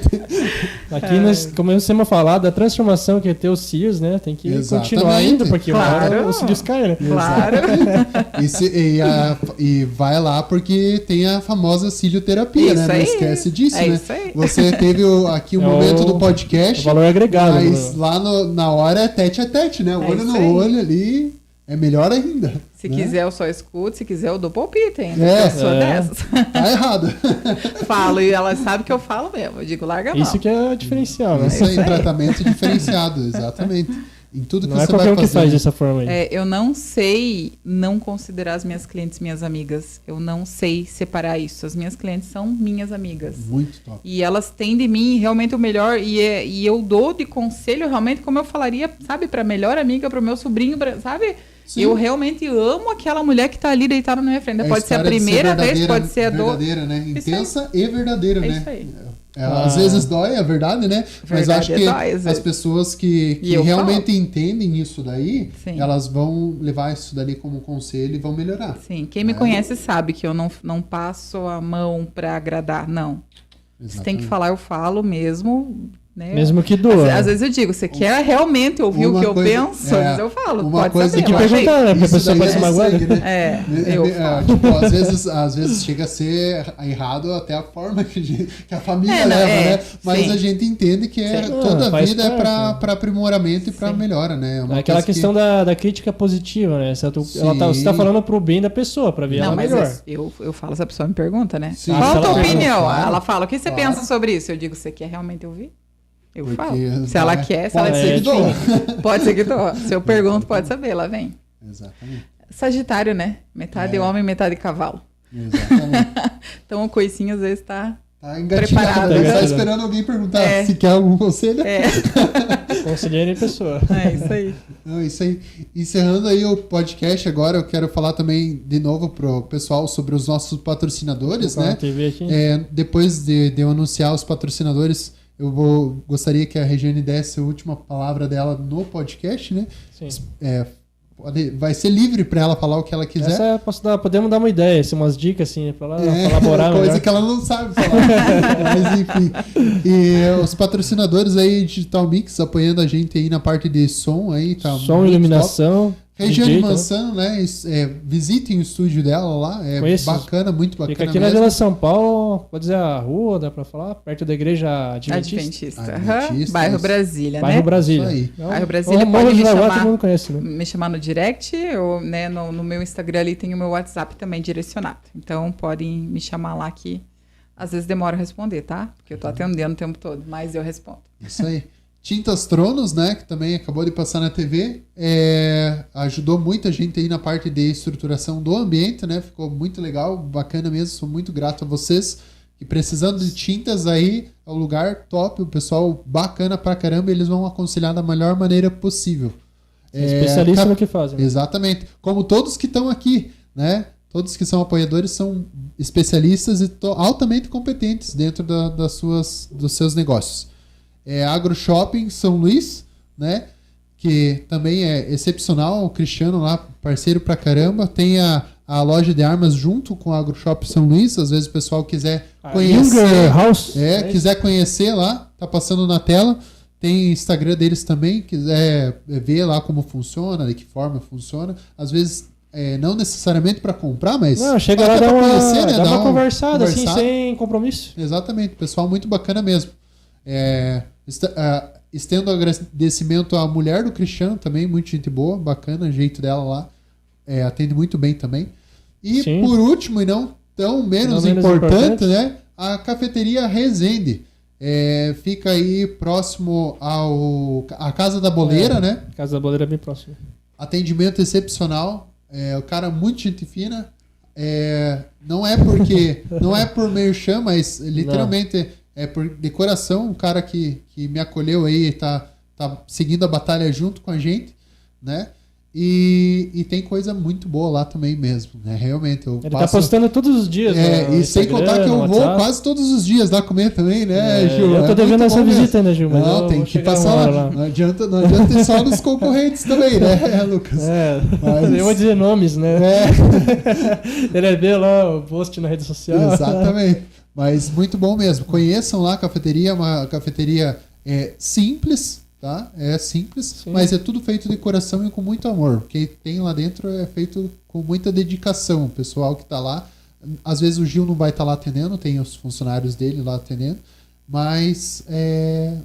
Aqui nós começamos a falar da transformação que é ter os cílios, né? Tem que continuar indo, porque uma hora os cílios caem, né? Claro. E vai lá porque tem a famosa cilioterapia, né? Não esquece disso, né? Isso aí. Você teve aqui o momento do podcast. O valor agregado. Mas lá na hora é tete a tete, né? O olho no olho ali é melhor ainda. Se quiser eu só escuto, se quiser eu dou palpite ainda. Eu sou dessas. Tá errado. Falo, e ela sabe que eu falo mesmo. Eu digo, larga a mão. Isso que é o diferencial, né? Isso aí, tratamento diferenciado, exatamente. Em tudo que não você é qualquer vai um fazer. Que faz dessa forma aí. Eu não sei não considerar as minhas clientes minhas amigas. Eu não sei separar isso. As minhas clientes são minhas amigas. Muito top. E elas têm de mim realmente o melhor. E eu dou de conselho realmente como eu falaria, sabe, pra melhor amiga, pro meu sobrinho, sabe? Sim. Eu realmente amo aquela mulher que tá ali deitada na minha frente. Pode ser a primeira vez, pode ser a dor. Verdadeira, né? Intensa e verdadeira, né? Isso aí. Às vezes dói, é verdade, né? Mas eu acho que as pessoas que realmente entendem isso daí, elas vão levar isso dali como conselho e vão melhorar. Sim, quem me conhece sabe que eu não passo a mão pra agradar, não. Exatamente. Se tem que falar, eu falo mesmo. Né? Mesmo que doa. Às vezes eu digo, você quer realmente ouvir o que eu penso? Às vezes eu falo, pode coisa saber. Tem que perguntar, né? Porque a pessoa pode se magoar. Né? Tipo, às vezes chega a ser errado até a forma que a família leva, né? Mas a gente entende que toda a vida é para aprimoramento e para melhora, né? É aquela questão da crítica positiva, né? Você tá falando pro bem da pessoa, pra ver ela melhor. Eu falo, se a pessoa me pergunta, né? Sim. Qual a tua opinião? Ela fala, o que você pensa sobre isso? Eu digo, você quer realmente ouvir? Eu falo. Se ela quer, se ela ser que doa. Pode ser que doa. Se eu pergunto, pode saber, lá vem. Exatamente. Sagitário, né? Metade homem, metade cavalo. Exatamente. Então o coicinho às vezes tá preparado. Tá esperando alguém perguntar se quer algum conselho. Conselheiro em pessoa. É isso aí. Não, isso aí. Encerrando aí o podcast agora, eu quero falar também de novo pro pessoal sobre os nossos patrocinadores, né? TV aqui. Depois de eu anunciar os patrocinadores, gostaria que a Regiane desse a última palavra dela no podcast, né? Sim. Vai ser livre para ela falar o que ela quiser. Podemos dar uma ideia, umas dicas assim, para ela colaborar. Coisa que ela não sabe falar. Mas enfim. E os patrocinadores aí, Digital Mix, apoiando a gente aí na parte de som aí. Tá som, iluminação. Regiane Mansano, né? Visitem o estúdio dela lá. Bacana, muito bacana. Fica aqui na Vila São Paulo, pode dizer a rua, dá pra falar? Perto da igreja Adventista. Bairro Brasília, Bairro Brasília. Isso aí. Bairro Brasília, pode me chamar no direct, ou né, no meu Instagram ali tem o meu WhatsApp também direcionado. Então podem me chamar lá que às vezes demora a responder, tá? Porque eu tô atendendo o tempo todo, mas eu respondo. Isso aí. Tintas Tronos, né, que também acabou de passar na TV, ajudou muita gente aí na parte de estruturação do ambiente, né, ficou muito legal, bacana mesmo, sou muito grato a vocês que precisando de tintas aí é um lugar top, o pessoal bacana pra caramba, eles vão aconselhar da melhor maneira possível. Especialista no que fazem. Né? Exatamente. Como todos que estão aqui, né? Todos que são apoiadores são especialistas e altamente competentes dentro dos seus negócios. Agro Shopping São Luís, né? Que também é excepcional, o Cristiano lá, parceiro pra caramba. Tem a loja de armas junto com a Agro Shopping São Luís. Às vezes o pessoal quiser conhecer. House. Quiser conhecer lá, tá passando na tela. Tem Instagram deles também, quiser ver lá como funciona, de que forma funciona. Às vezes, não necessariamente para comprar, mas chega lá, dá conhecer, né? Dá uma conversada, assim, sem compromisso. Exatamente, pessoal muito bacana mesmo. Estendo agradecimento à mulher do Cristiano também, muito gente boa, bacana, o jeito dela lá. Atende muito bem também. E Sim. por último, e não tão menos importante, né? A cafeteria Resende. Fica aí próximo à Casa da Boleira, né? A Casa da Boleira é bem próximo. Atendimento excepcional. O cara muito gente fina. Não é por merchan, mas literalmente é por decoração. Um cara que me acolheu aí, tá seguindo a batalha junto com a gente, né? E tem coisa muito boa lá também mesmo, né? Realmente. Ele tá postando todos os dias. E sem contar que eu vou quase todos os dias lá comer também, né, Gil? Eu tô devendo essa visita ainda, Gil. Mas não, tem que passar lá. Não adianta ter só nos concorrentes também, né, Lucas? Mas... Eu vou dizer nomes, né? Ele é ver lá o post na rede social. Exatamente. Mas muito bom mesmo. Conheçam lá a cafeteria, uma cafeteria simples. Tá? É simples, Sim. mas é tudo feito de coração e com muito amor. O que tem lá dentro é feito com muita dedicação. O pessoal que está lá, às vezes o Gil não vai estar lá atendendo, tem os funcionários dele lá atendendo, mas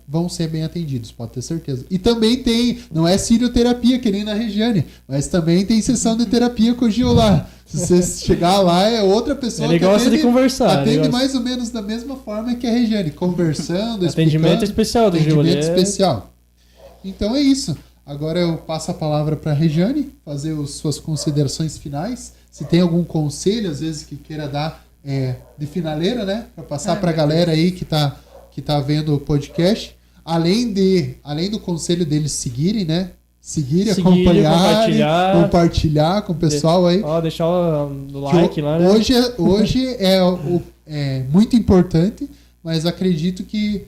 vão ser bem atendidos, pode ter certeza. E também tem, não é cirioterapia que nem na Regiane, mas também tem sessão de terapia com o Gil lá. Se você chegar lá, é outra pessoa ele gosta de conversar. Atende mais ou menos da mesma forma que a Regiane, conversando, atendimento especial do Gil. Atendimento especial. Então é isso. Agora eu passo a palavra para a Regiane fazer suas considerações finais. Se tem algum conselho, às vezes, que queira dar de finaleira, né? Para passar para a galera aí que tá vendo o podcast. Além do conselho deles seguirem, né? Seguir, acompanhar, compartilhar com o pessoal aí. Deixar o like lá, né? Hoje é muito importante, mas acredito que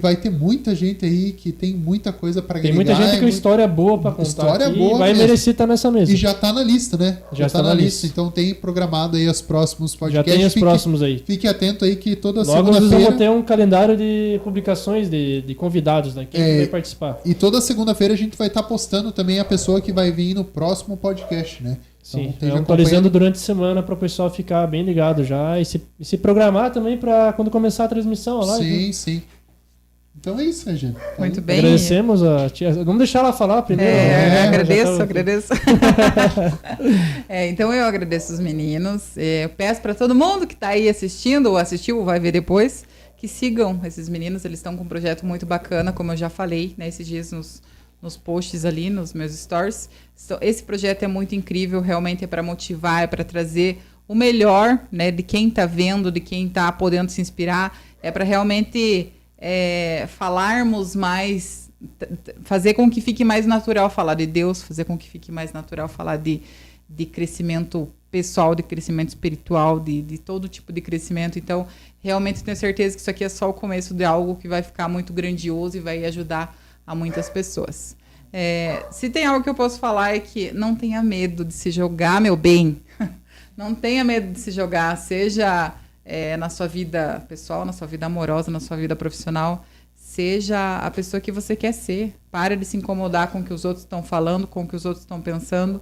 vai ter muita gente aí que tem muita coisa para agregar. Tem muita gente com história boa para contar. História boa vai mesmo. Merecer estar nessa mesa. E já tá na lista, né? Já tá na lista. Então tem programado aí os próximos podcasts. Já tem os próximos aí. Fique atento aí que toda segunda-feira... Logo nós vamos ter um calendário de publicações de convidados, né? Quem vai participar. E toda segunda-feira a gente vai estar postando também a pessoa que vai vir no próximo podcast, né? Sim, então, atualizando durante a semana para o pessoal ficar bem ligado já e se programar também para quando começar a transmissão. A live, sim. Então é isso, gente. Muito bem. Agradecemos a tia. Vamos deixar ela falar primeiro. Agradeço. Então eu agradeço os meninos. Eu peço para todo mundo que está aí assistindo, ou assistiu, ou vai ver depois, que sigam esses meninos. Eles estão com um projeto muito bacana, como eu já falei, né, esses dias nos posts ali, nos meus stories. Esse projeto é muito incrível, realmente é para motivar, é para trazer o melhor, né, de quem está vendo, de quem está podendo se inspirar. É para realmente... falarmos mais, fazer com que fique mais natural falar de Deus, fazer com que fique mais natural falar de crescimento pessoal, de crescimento espiritual, de todo tipo de crescimento. Então, realmente tenho certeza que isso aqui é só o começo de algo que vai ficar muito grandioso e vai ajudar a muitas pessoas. Se tem algo que eu posso falar é que não tenha medo de se jogar, meu bem. Não tenha medo de se jogar, seja... na sua vida pessoal, na sua vida amorosa, na sua vida profissional, seja a pessoa que você quer ser. Pare de se incomodar com o que os outros estão falando, com o que os outros estão pensando,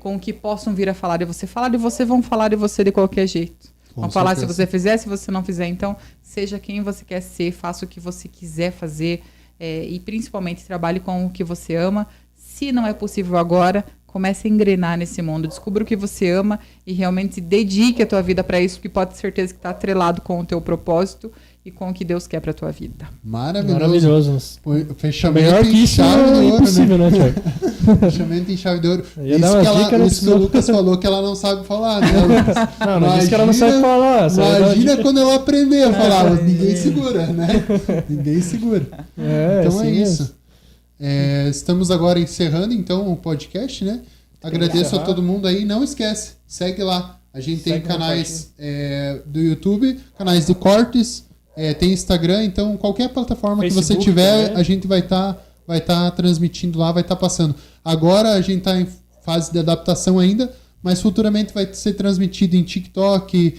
com o que possam vir a falar de você. Falar de você, vão falar de você de qualquer jeito. Vão falar se você fizer, se você não fizer. Então, seja quem você quer ser, faça o que você quiser fazer e principalmente trabalhe com o que você ama. Se não é possível agora, comece a engrenar nesse mundo, descubra o que você ama e realmente dedique a tua vida para isso, porque pode ter certeza que está atrelado com o teu propósito e com o que Deus quer para tua vida. Maravilhoso. O fechamento Melhor que em isso chave de é ouro, impossível, né, Thiago? Fechamento em chave de ouro. Ia dar umas dicas, né, Isso que o Lucas falou que ela não sabe falar, né, Lucas? Não disse que ela não sabe falar. Imagina quando ela aprender a falar, mas ninguém segura, né? Ninguém segura. Então é isso. Estamos agora encerrando então o podcast, né? Agradeço a todo mundo aí. Não esquece, segue lá. A gente tem canais do YouTube, canais de cortes, tem Instagram, então qualquer plataforma Facebook que você tiver, também. A gente vai estar transmitindo lá, vai estar passando. Agora a gente está em fase de adaptação ainda, mas futuramente vai ser transmitido em TikTok,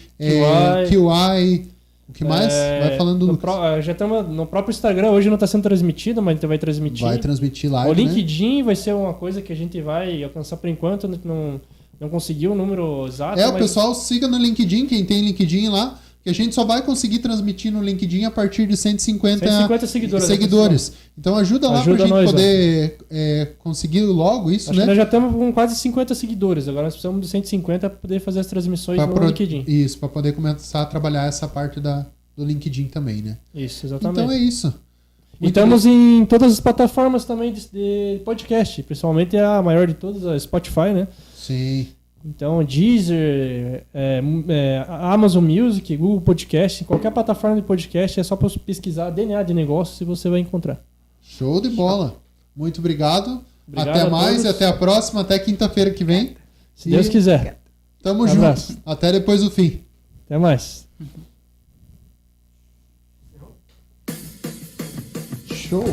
QI. O que mais? Vai falando já estamos no próprio Instagram, hoje não está sendo transmitido, mas a gente vai transmitir. Vai transmitir live, o LinkedIn, né? Vai ser uma coisa que a gente vai alcançar por enquanto, não conseguiu o número exato. O pessoal siga no LinkedIn, quem tem LinkedIn lá, que a gente só vai conseguir transmitir no LinkedIn a partir de 150 seguidores. Então ajuda lá pra gente poder conseguir logo isso, Acho né? Que nós já estamos com quase 50 seguidores, agora nós precisamos de 150 para poder fazer as transmissões no LinkedIn. Isso, para poder começar a trabalhar essa parte do LinkedIn também, né? Isso, exatamente. Então é isso. E estamos em todas as plataformas também de podcast, principalmente a maior de todas, a Spotify, né? Sim. Então, Deezer, Amazon Music, Google Podcast, qualquer plataforma de podcast, é só para pesquisar DNA de negócios e você vai encontrar. Show de bola. Muito obrigado. Até mais e até a próxima, até quinta-feira que vem. Se Deus quiser. Tamo junto. Até depois do fim. Até mais. Show.